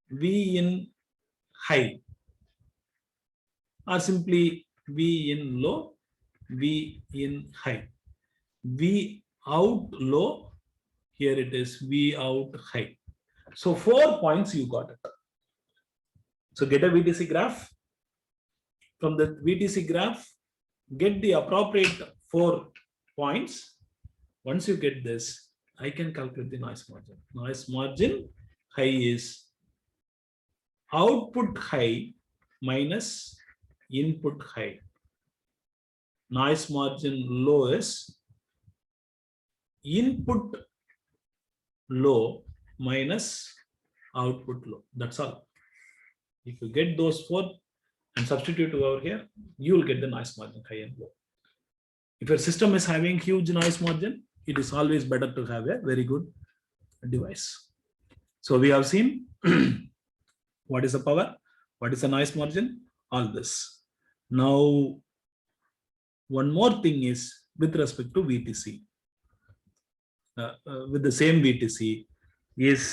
V in high, or simply V in low, V in high. V out low, here it is V out high. So 4 points you got it. So get a VTC graph. From the VTC graph, get the appropriate 4 points. Once you get this, I can calculate the noise margin. Noise margin high is output high minus input high. Noise margin low is input low minus output low. That's all. If you get those 4 and substitute over here, you will get the noise margin high and low. If your system is having huge noise margin, it is always better to have a very good device. So we have seen what is the power, what is the noise margin, all this. Now, one more thing is with respect to VTC. With the same VTC is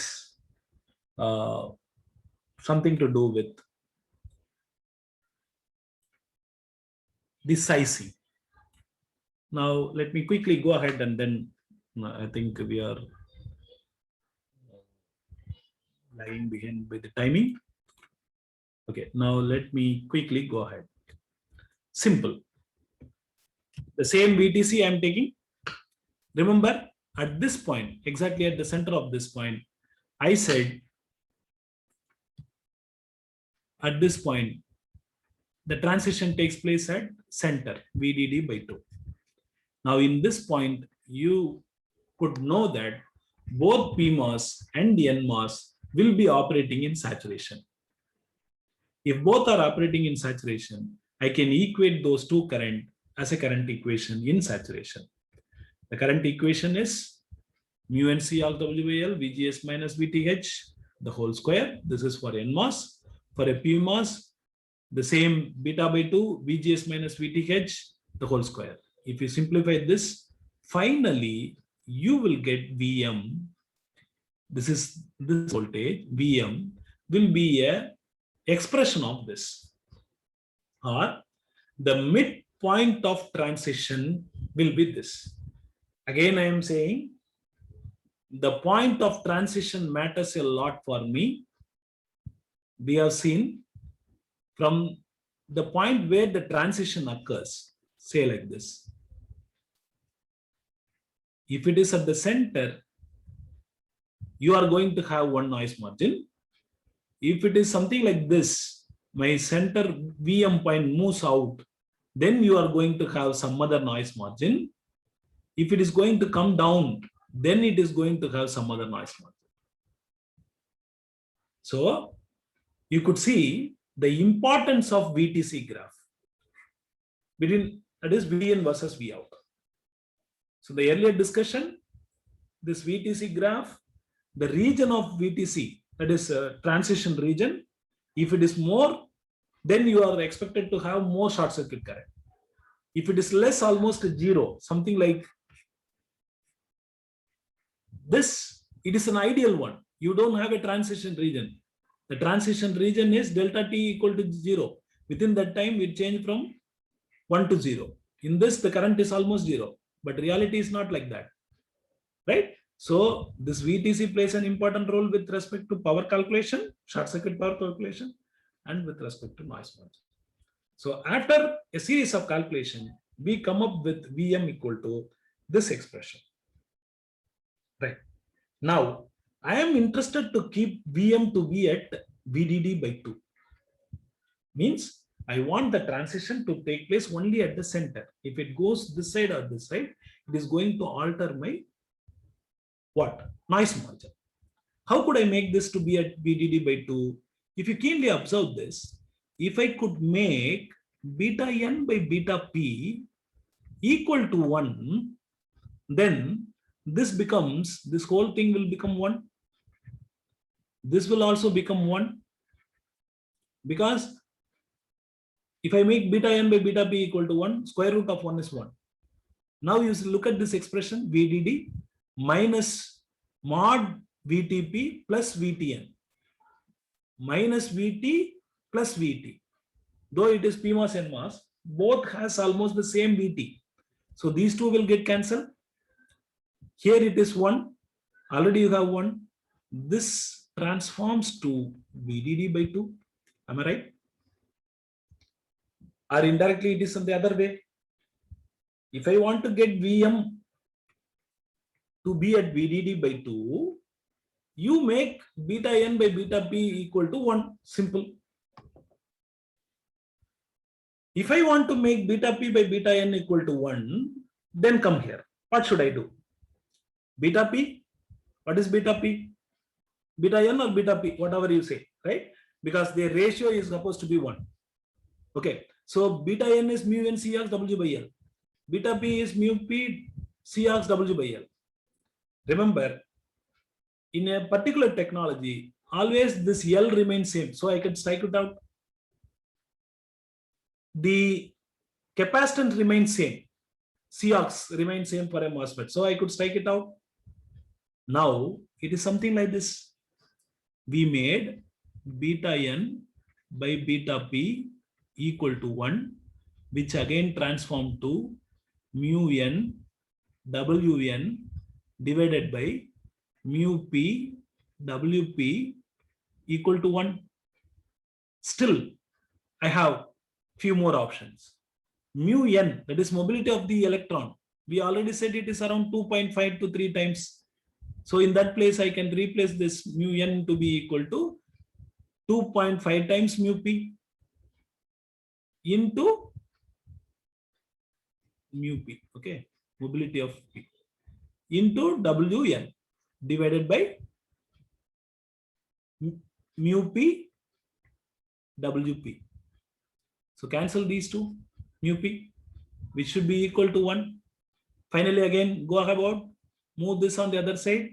something to do with the sizing. Now, let me quickly go ahead and then I think we are lagging behind by the timing. Okay, now let me quickly go ahead. Simple. The same VTC I'm taking. Remember, at this point, exactly at the center of this point, I said at this point, the transition takes place at center, VDD by 2. Now, in this point, you could know that both PMOS and NMOS will be operating in saturation. If both are operating in saturation, I can equate those two current as a current equation in saturation. The current equation is mu NC log WL VGS minus VTH the whole square. This is for NMOS. For a PMOS, the same beta by 2 VGS minus VTH the whole square. If you simplify this, finally you will get VM. This voltage VM will be a expression of this, or the midpoint of transition will be this. Again, I am saying the point of transition matters a lot for me. We have seen from the point where the transition occurs, say like this. If it is at the center, you are going to have one noise margin. If it is something like this, my center VM point moves out, then you are going to have some other noise margin. If it is going to come down, then it is going to have some other noise margin. So you could see the importance of VTC graph between, that is V in versus V out. So the earlier discussion, this VTC graph, the region of VTC, that is a transition region, if it is more, then you are expected to have more short circuit current. If it is less, almost 0, something like this, it is an ideal one. You don't have a transition region. The transition region is delta T equal to 0. Within that time, it changed from 1 to 0. In this, the current is almost 0, but reality is not like that, right? So this VTC plays an important role with respect to power calculation, short circuit power calculation, and with respect to noise margin. So after a series of calculation, we come up with VM equal to this expression, right? Now, I am interested to keep VM to be at VDD by 2. Means I want the transition to take place only at the center. If it goes this side or this side, it is going to alter my what? Noise margin. How could I make this to be at VDD by 2? If you keenly observe this, if I could make beta n by beta p equal to 1, then this whole thing will become 1. This will also become 1. Because if I make beta n by beta p equal to 1, square root of 1 is 1. Now you look at this expression, VDD minus mod VTP plus VTN minus VT plus VT. Though it is PMOS and NMOS, both has almost the same VT. So these two will get cancelled. Here it is 1. Already you have 1. This transforms to VDD by 2. Am I right? Or indirectly it is on the other way. If I want to get VM to be at VDD by 2, you make beta n by beta p equal to 1. Simple. If I want to make beta p by beta n equal to 1, then come here. What should I do? Beta p? What is beta p? Beta n or beta p? Whatever you say, right? Because their ratio is supposed to be 1. Okay. So beta n is mu n Cox W by L. Beta p is mu p Cox W by L. Remember, in a particular technology, always this L remains same. So I can strike it out. The capacitance remains same. Cox remains same for a MOSFET. So I could strike it out. Now it is something like this. We made beta n by beta p equal to 1, which again transformed to mu n Wn divided by mu p Wp equal to 1. Still, I have few more options. Mu n, that is mobility of the electron. We already said it is around 2.5 to 3 times. So in that place, I can replace this mu n to be equal to 2.5 times mu p into mu p, okay, mobility of p, into Wn divided by mu p Wp. So cancel these two, mu p, which should be equal to 1. Finally, again, go about, move this on the other side,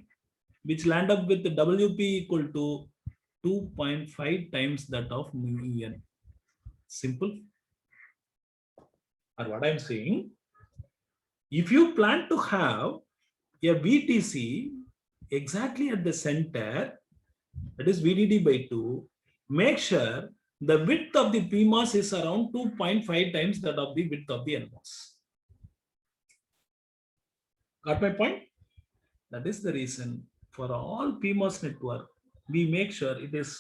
which land up with the Wp equal to 2.5 times that of mu n. Simple. Or what I'm saying, if you plan to have a VTC exactly at the center, that is VDD by 2, make sure the width of the PMOS is around 2.5 times that of the width of the NMOS. Got my point? That is the reason for all PMOS network, we make sure it is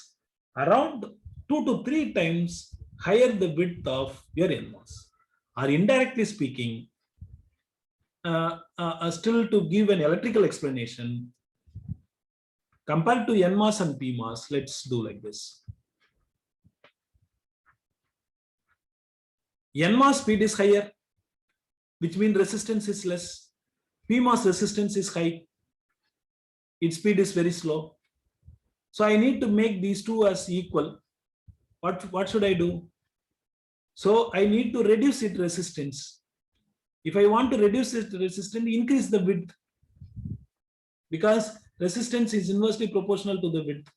around 2 to 3 times higher the width of your NMOS. Or indirectly speaking, still to give an electrical explanation, compared to NMOS and PMOS, let's do like this. NMOS speed is higher, which means resistance is less. PMOS resistance is high. Its speed is very slow. So I need to make these two as equal. What should I do? So I need to reduce its resistance. If I want to reduce its resistance, increase the width, because resistance is inversely proportional to the width.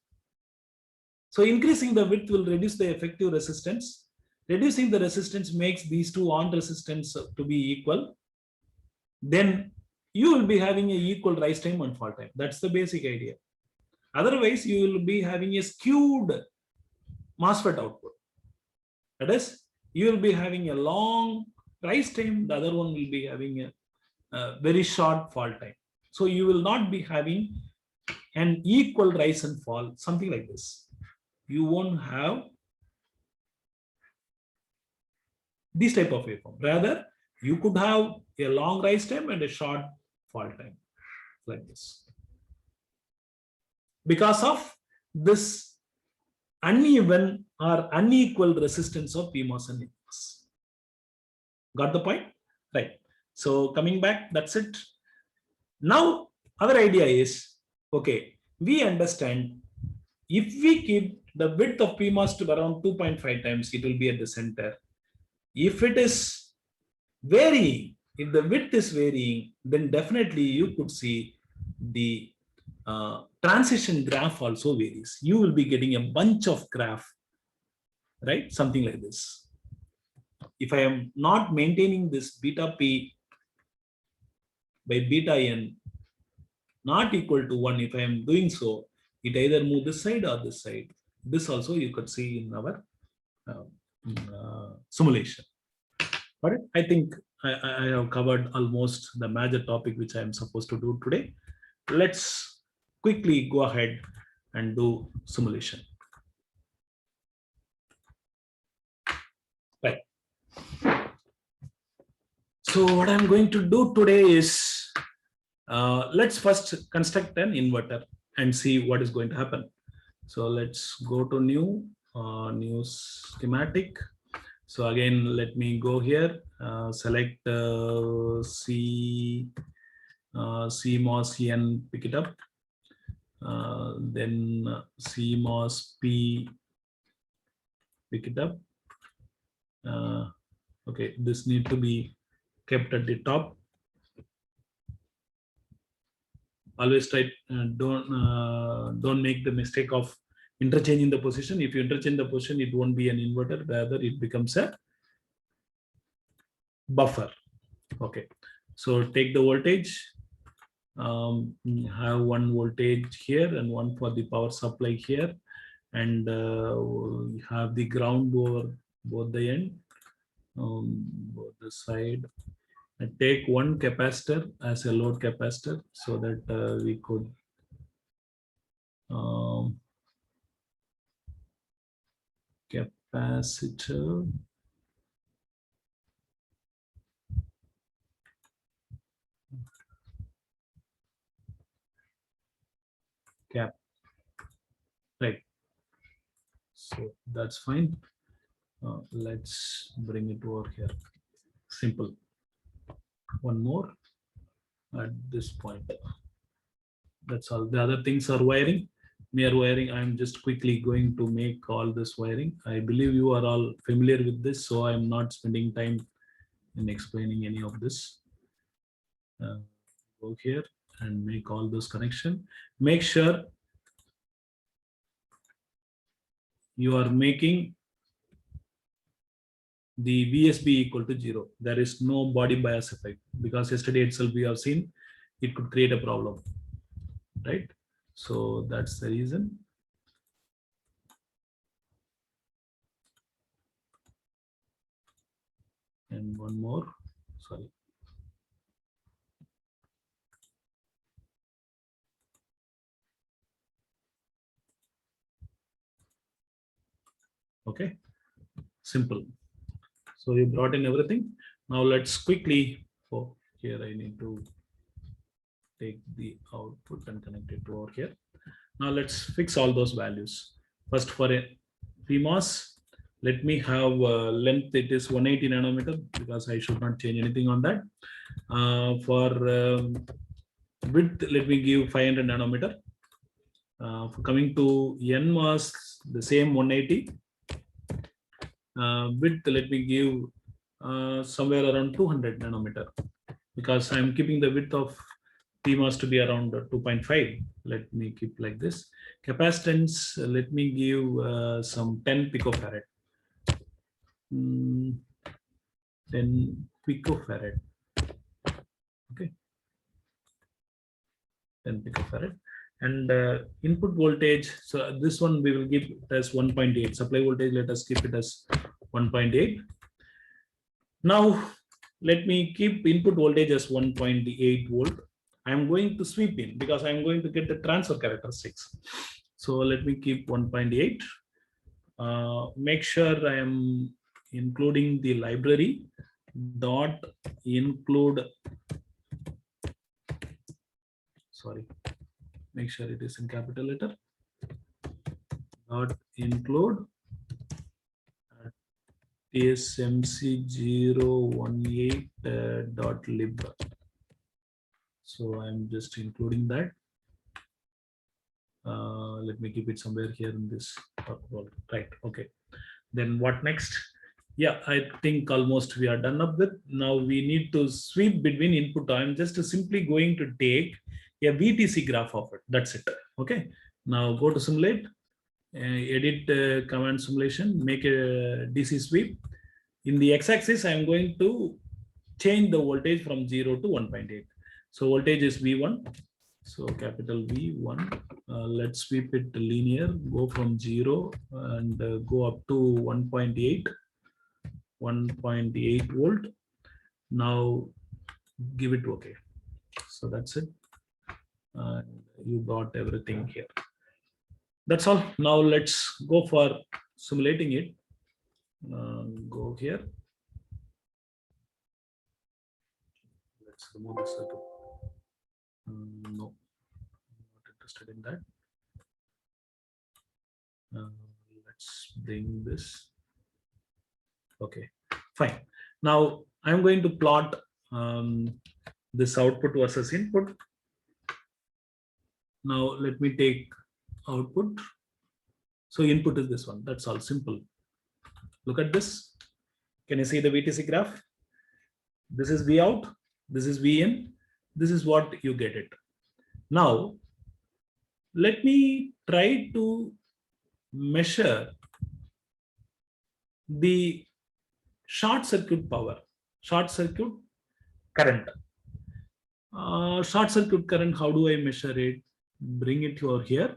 So increasing the width will reduce the effective resistance. Reducing the resistance makes these two on resistance to be equal. Then you will be having an equal rise time and fall time. That's the basic idea. Otherwise, you will be having a skewed MOSFET output. That is, you will be having a long rise time, the other one will be having a very short fall time. So you will not be having an equal rise and fall, something like this. You won't have this type of waveform. Rather, you could have a long rise time and a short fall time, like this. Because of this uneven or unequal resistance of PMOS and NMOS. Got the point? Right. So coming back, that's it. Now, our idea is, okay, we understand if we keep the width of PMOS to around 2.5 times, it will be at the center. If it is varying, if the width is varying, then definitely you could see the transition graph also varies. You will be getting a bunch of graph, right? Something like this. If I am not maintaining this beta P by beta N not equal to 1, if I am doing so, it either move this side or this side. This also you could see in our simulation. But I think I have covered almost the major topic which I am supposed to do today. Let's quickly go ahead and do simulation. Right. So what I'm going to do today is, let's first construct an inverter and see what is going to happen. So let's go to new schematic. So again, let me go here, select CMOS N, pick it up. Then CMOS P, pick it up. Okay, this need to be kept at the top. Always try, don't make the mistake of interchanging the position. If you interchange the position, it won't be an inverter, rather it becomes a buffer. Okay, so take the voltage, have one voltage here and one for the power supply here, and have the ground over both the end, both the side. And take one capacitor as a load capacitor so that we could capacitor. Cap, right? So that's fine. Let's bring it over here. Simple. One more at this point. That's all. The other things are wiring, mere wiring. I'm just quickly going to make all this wiring. I believe you are all familiar with this, so I'm not spending time in explaining any of this. Go here and make all those connection. Make sure you are making the VSB equal to 0. There is no body bias effect, because yesterday itself we have seen it could create a problem, right? So that's the reason. And one more, sorry. Okay, simple. So you brought in everything. Now let's quickly, oh, here I need to take the output and connect it to over here. Now let's fix all those values. First, for a PMOS, let me have length, it is 180 nanometer, because I should not change anything on that. For width, let me give 500 nanometer. For coming to NMOS, the same 180. Width, let me give somewhere around 200 nanometer, because I'm keeping the width of PMOS to be around 2.5. Let me keep like this. Capacitance, let me give some 10 picofarad. 10 picofarad. Okay. 10 picofarad. And input voltage, so this one we will give it as 1.8. Supply voltage, let us keep it as 1.8. Now let me keep input voltage as 1.8 volt. I'm going to sweep in, because I'm going to get the transfer characteristics. So let me keep 1.8. Make sure I am including the library dot include, sorry, make sure it is in capital letter, dot include tsmc018 dot lib. So I'm just including that. Let me keep it somewhere here in this. Right. Okay. Then what next? Yeah, I think almost we are done up with. Now we need to sweep between input. I'm just simply going to take a VTC graph of it. That's it. Okay. Now go to simulate, edit command simulation, make a DC sweep. In the x-axis, I'm going to change the voltage from 0 to 1.8. So voltage is V1. So capital V1. Let's sweep it linear, go from 0 and go up to 1.8 volt. Now give it OK. So that's it. You got everything here. That's all. Now let's go for simulating it. Go here. Let's remove the circuit. No, I'm not interested in that. Let's bring this. Okay, fine. Now I'm going to plot this output versus input. Now let me take output. So input is this one. That's all simple. Look at this. Can you see the VTC graph? This is V out. This is V in. This is what you get it. Now let me try to measure the short circuit power, short circuit current. Short circuit current, how do I measure it? Bring it over here.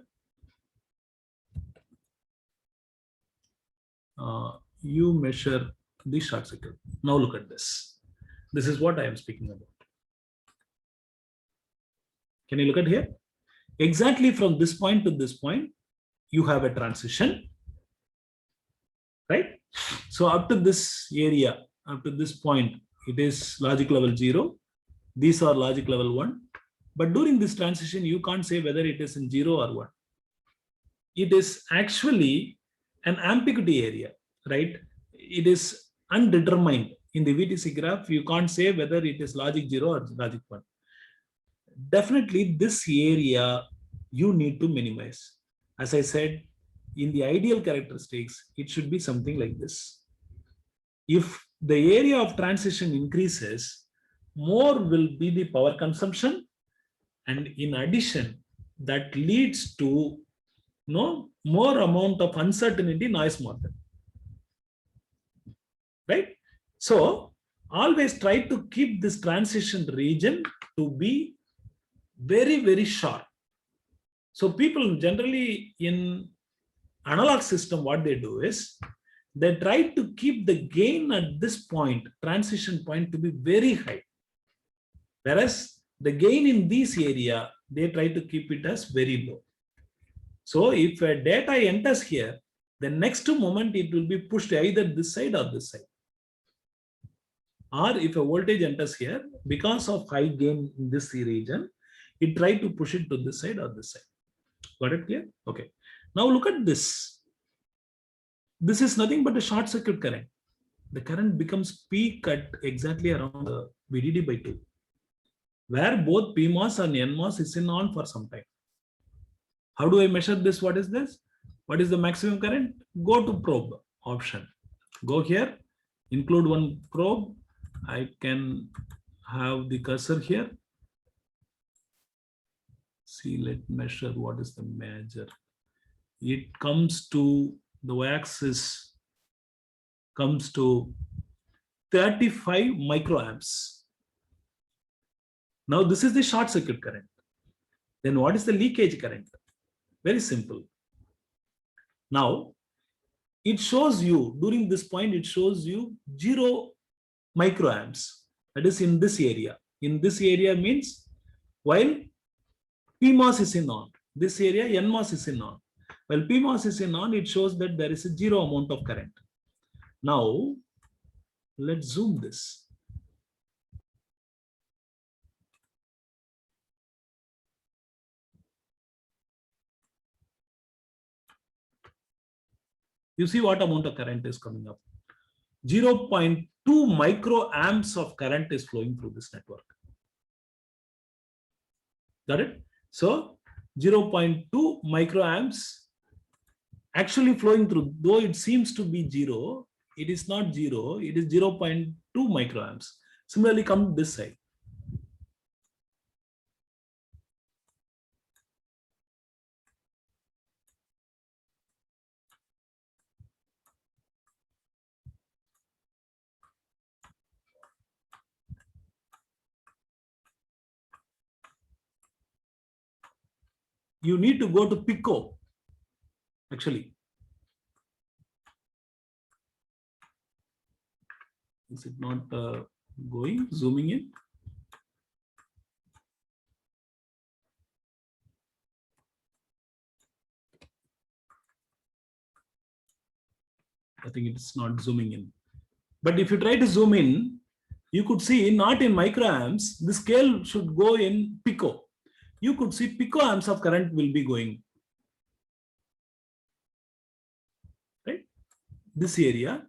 You measure the short circuit. Now look at this. This is what I am speaking about. Can you look at here? Exactly from this point to this point, you have a transition, right? So up to this area, up to this point, it is logic level 0. These are logic level 1. But during this transition, you can't say whether it is in 0 or 1. It is actually an ambiguity area, right? It is undetermined. In the VTC graph, you can't say whether it is logic 0 or logic 1. Definitely this area you need to minimize. As I said, in the ideal characteristics, it should be something like this. If the area of transition increases, more will be the power consumption, and in addition, that leads to more amount of uncertainty noise model, right? So always try to keep this transition region to be very, very short. So people generally in analog system, what they do is they try to keep the gain at this point, transition point, to be very high. Whereas the gain in this area, they try to keep it as very low. So if a data enters here, the next moment it will be pushed either this side or this side. Or if a voltage enters here, because of high gain in this region, it try to push it to this side or this side. Got it clear? Okay. Now look at this. This is nothing but a short circuit current. The current becomes peak at exactly around the VDD by 2, where both PMOS and NMOS is in on for some time. How do I measure this? What is this? What is the maximum current? Go to probe option. Go here, include one probe. I can have the cursor here. See, let's measure what is the measure. It comes to the y-axis comes to 35 microamps. Now this is the short circuit current. Then what is the leakage current? Very simple. Now it shows you during this point, it shows you 0 microamps. That is in this area. In this area means while PMOS is in on, this area NMOS is in on. While PMOS is in on, it shows that there is a 0 amount of current. Now let's zoom this. You see what amount of current is coming up. 0.2 microamps of current is flowing through this network. Got it? So 0.2 microamps actually flowing through, though it seems to be 0, it is not 0, it is 0.2 microamps. Similarly, come this side. You need to go to pico, actually. Is it not going, zooming in? I think it's not zooming in. But if you try to zoom in, you could see not in microamps, the scale should go in pico. You could see picoamps of current will be going. Right? This area.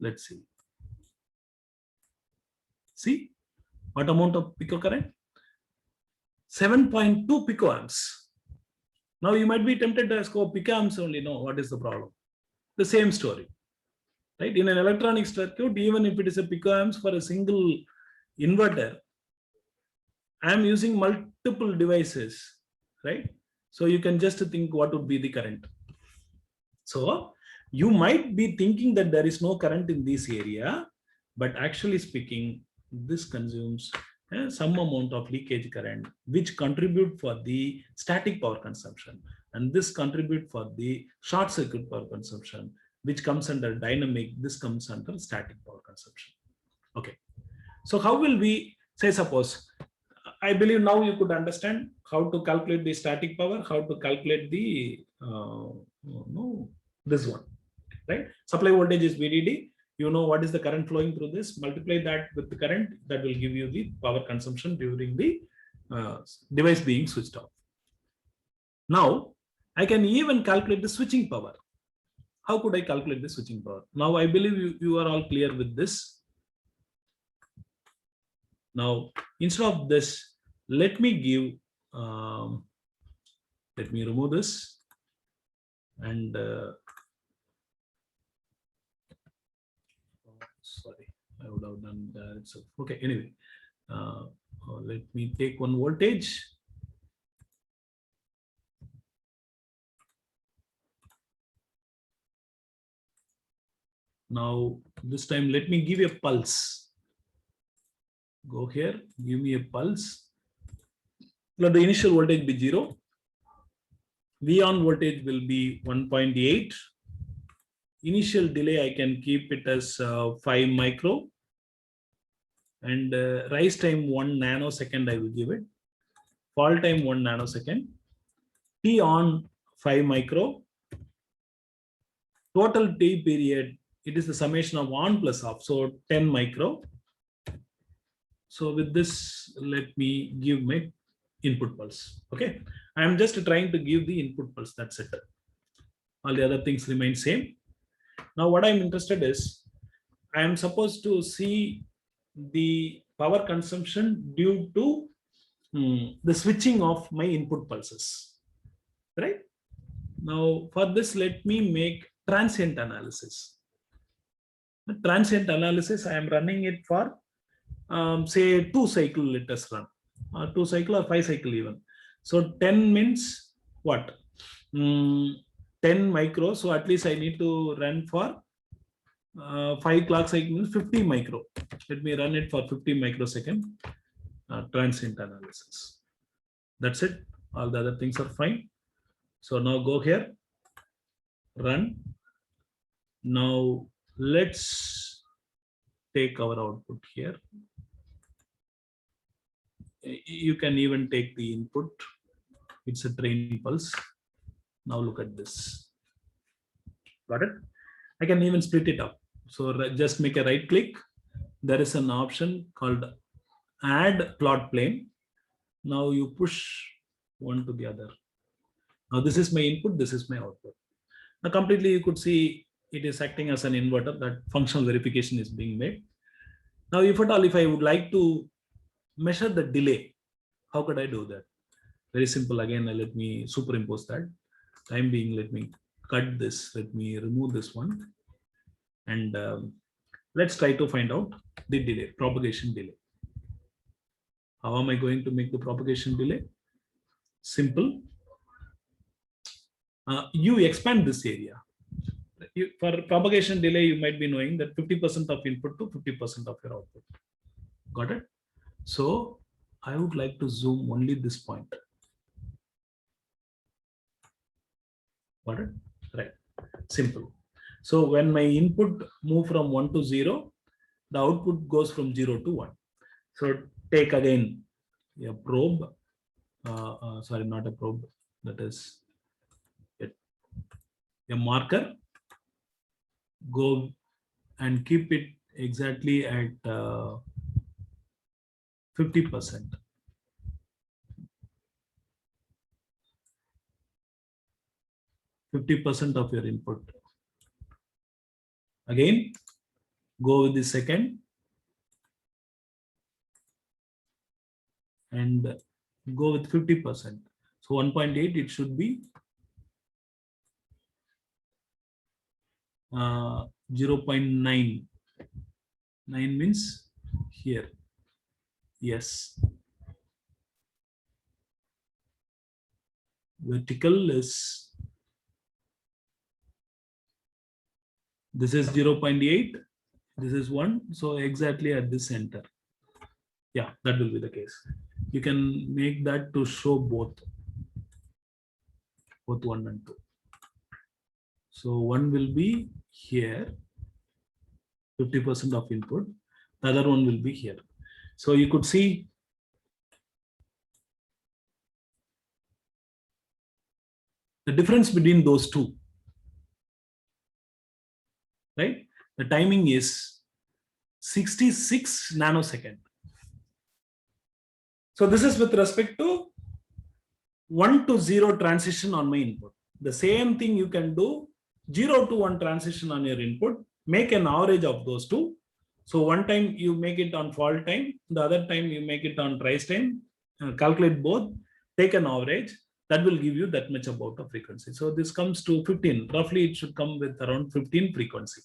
Let's see. See what amount of picocurrent? 7.2 picoamps. Now you might be tempted to ask, oh, picoamps only. No, what is the problem? The same story, right? In an electronic circuit, even if it is a picoamps for a single inverter, I am using multiple devices, right? So you can just think what would be the current. So you might be thinking that there is no current in this area, but actually speaking, this consumes some amount of leakage current, which contribute for the static power consumption, and this contribute for the short circuit power consumption, which comes under dynamic. This comes under static power consumption. Okay, so how will we say, suppose, I believe now you could understand how to calculate the static power, how to calculate the this one, right? Supply voltage is VDD. You know what is the current flowing through this, multiply that with the current, that will give you the power consumption during the device being switched off. Now, I can even calculate the switching power. How could I calculate the switching power? Now, I believe you are all clear with this. Now, instead of this, let me give, let me remove this and sorry, I would have done that. So, okay, anyway, let me take one voltage. Now, this time, let me give a pulse. Go here, give me a pulse. Let the initial voltage be 0. V on voltage will be 1.8. Initial delay, I can keep it as 5 micro. And rise time 1 nanosecond, I will give it. Fall time 1 nanosecond. T on 5 micro. Total T period, it is the summation of on plus off, so 10 micro. So with this, let me give my input pulse. Okay, I am just trying to give the input pulse. That's it. All the other things remain same. Now, what I'm interested is, I am supposed to see the power consumption due to the switching of my input pulses. Right? Now, for this, let me make transient analysis. The transient analysis, I am running it for say 2 cycle, let us run, 2 cycle or 5 cycle even. So 10 means what? 10 micro. So at least I need to run for 5 clock cycle means 50 micro. Let me run it for 50 microsecond transient analysis. That's it. All the other things are fine. So now go here, run. Now let's take our output here. You can even take the input. It's a train pulse. Now look at this. Got it? I can even split it up. So just make a right click. there is an option called add plot plane. Now you push one to the other. Now this is my input, this is my output. Now completely you could see it is acting as an inverter, that functional verification is being made. Now if at all, if I would like to measure the delay, how could I do that? Very simple. Again, let me superimpose that. Time being, let me cut this, let me remove this one. And let's try to find out the delay, propagation delay. How am I going to make the propagation delay? Simple. You expand this area. For propagation delay, you might be knowing that 50% of input to 50% of your output. Got it? So I would like to zoom only this point. Got it? Right. Simple. So when my input move from 1 to 0, the output goes from 0 to 1. So take again a probe. Sorry, not a probe. That is a marker. Go and keep it exactly at 50%. of your input. Again, go with the second and go with 50%. So 1.8, it should be 0.9. 9 means here. Yes. Vertical is, this is 0.8, this is 1. So exactly at this center. Yeah, that will be the case. You can make that to show both 1 and 2. So one will be here, 50% of input. The other one will be here. So you could see the difference between those two, right? The timing is 66 nanosecond. So this is with respect to 1 to 0 transition on my input. The same thing you can do 0 to 1 transition on your input, make an average of those two. So one time you make it on fall time, the other time you make it on rise time, calculate both, take an average, that will give you that much about the frequency. So this comes to 15, roughly it should come with around 15 frequency.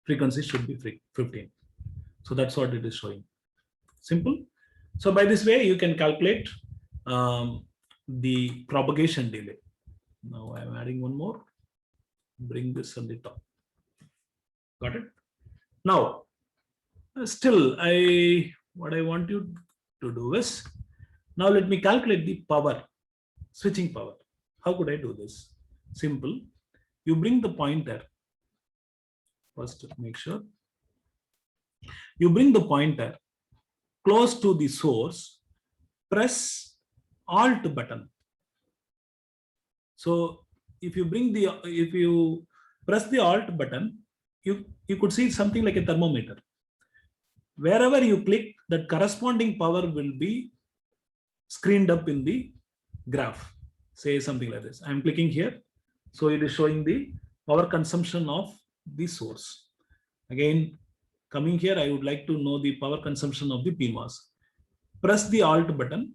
Frequency should be 15. So that's what it is showing. Simple. So by this way, you can calculate the propagation delay. Now I'm adding one more. Bring this on the top. Got it? Now, still, what I want you to do is, now let me calculate the power, switching power. How could I do this? Simple. You bring the pointer. First, make sure. You bring the pointer close to the source, press Alt button. So if you press the Alt button, you could see something like a thermometer. Wherever you click, that corresponding power will be screened up in the graph. Say something like this. I'm clicking here. So it is showing the power consumption of the source. Again, coming here, I would like to know the power consumption of the PMOS. Press the Alt button,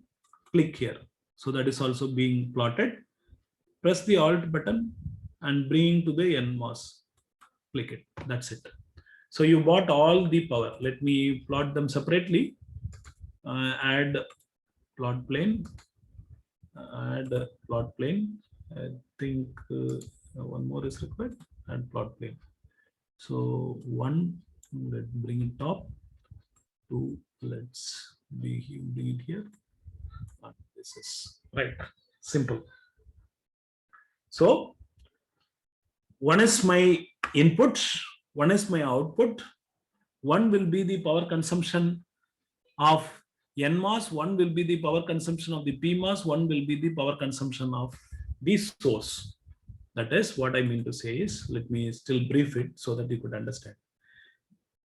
click here. So that is also being plotted. Press the Alt button and bring to the NMOS. Click it. That's it. So you bought all the power. Let me plot them separately. Add plot plane. Add plot plane. I think one more is required. Add plot plane. So 1, let's bring it top. 2, let's bring it here. And this is right. Simple. So one is my input, one is my output, one will be the power consumption of NMOS, one will be the power consumption of the PMOS, one will be the power consumption of the source. That is what I mean to say is, let me still brief it so that you could understand.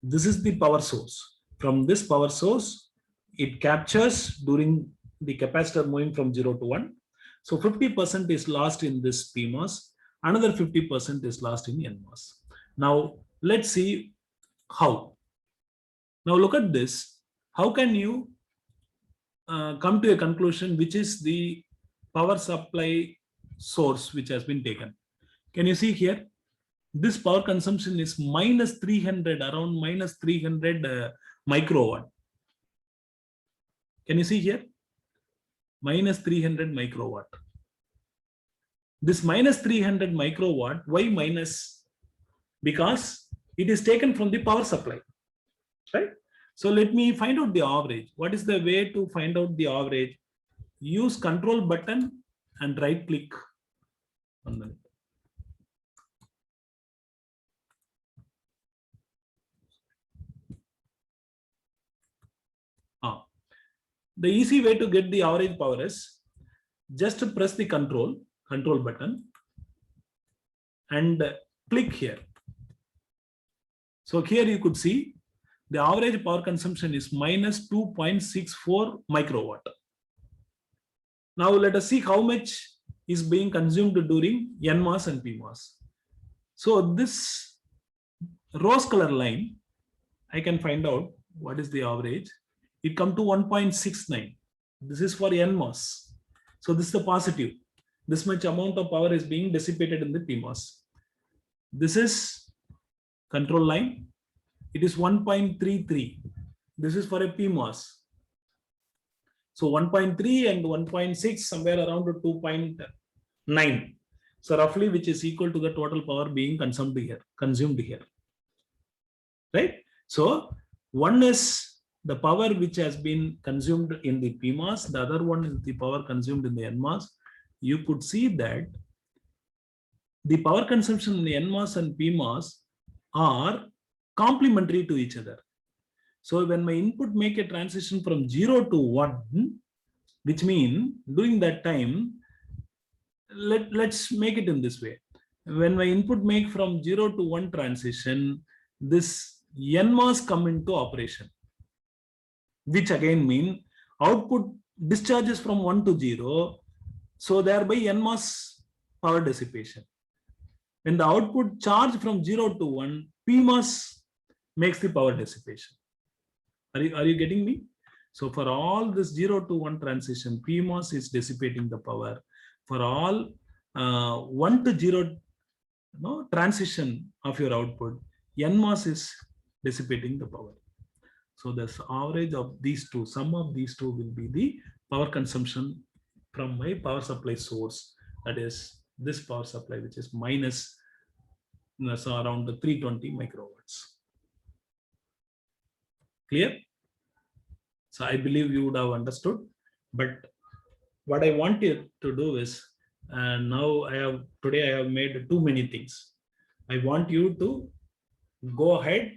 This is the power source. From this power source, it captures during the capacitor moving from 0 to 1. So 50% is lost in this PMOS. Another 50% is lost in NMOS. Now let's see how. Now look at this. How can you come to a conclusion which is the power supply source which has been taken? Can you see here? This power consumption is minus 300, around minus 300 microwatt. Can you see here? Minus 300 microwatt. This minus 300 microwatt, why minus? Because it is taken from the power supply, right? So let me find out the average. What is the way to find out the average? Use control button and right click. 1 minute. The easy way to get the average power is just to press the control button and click here. So here you could see the average power consumption is minus 2.64 microwatt. Now let us see how much is being consumed during NMOS and PMOS. So this rose color line, I can find out what is the average. It come to 1.69. This is for NMOS. So this is the positive. This much amount of power is being dissipated in the PMOS. This is control line. It is 1.33. This is for a PMOS. So 1.3 and 1.6, somewhere around 2.9. So roughly, which is equal to the total power being consumed here. Right? So one is the power which has been consumed in the PMOS, the other one is the power consumed in the NMOS. You could see that the power consumption in the NMOS and PMOS are complementary to each other. So when my input make a transition from 0 to 1, which means during that time, let's make it in this way. When my input make from 0 to 1 transition, this NMOS come into operation, which again mean output discharges from 1 to 0. So thereby NMOS power dissipation. When the output charge from 0 to 1, PMOS makes the power dissipation. Are you getting me? So for all this 0 to 1 transition, PMOS is dissipating the power. For all 1 to 0 transition of your output, NMOS is dissipating the power. So the average of these two, sum of these two will be the power consumption from my power supply source. That is this power supply, which is minus so around 320 microwatts. Clear? So I believe you would have understood. But what I want you to do is, today I have made too many things. I want you to go ahead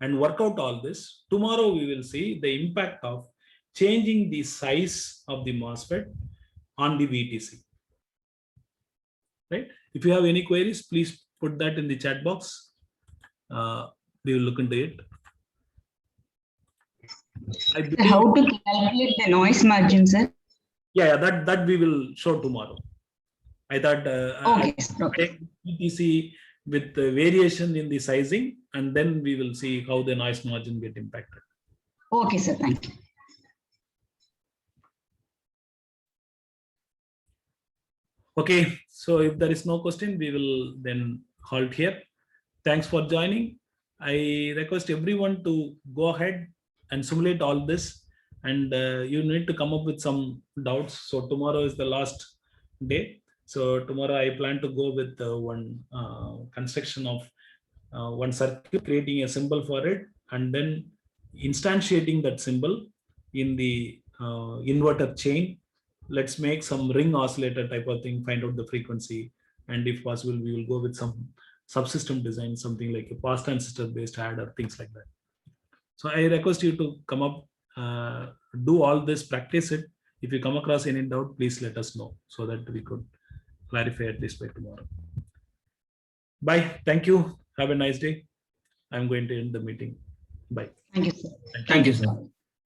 and work out all this. Tomorrow we will see the impact of changing the size of the MOSFET on the VTC. Right? If you have any queries, please put that in the chat box. We will look into it. How to calculate the noise margin, sir? Yeah, that we will show tomorrow. I thought Okay. VTC with the variation in the sizing, and then we will see how the noise margin get impacted. Okay, sir. Thank you. Okay, so if there is no question, we will then halt here. Thanks for joining. I request everyone to go ahead and simulate all this, and you need to come up with some doubts. So tomorrow is the last day. So tomorrow I plan to go with one construction of one circuit, creating a symbol for it, and then instantiating that symbol in the inverter chain. Let's make some ring oscillator type of thing, find out the frequency, and if possible, we will go with some subsystem design, something like a pass transistor based adder, things like that. So I request you to come up, do all this, practice it. If you come across any doubt, please let us know so that we could clarify at least by tomorrow. Bye. Thank you. Have a nice day. I'm going to end the meeting. Bye. Thank you, sir. Thank you, sir.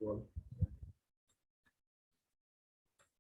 You all.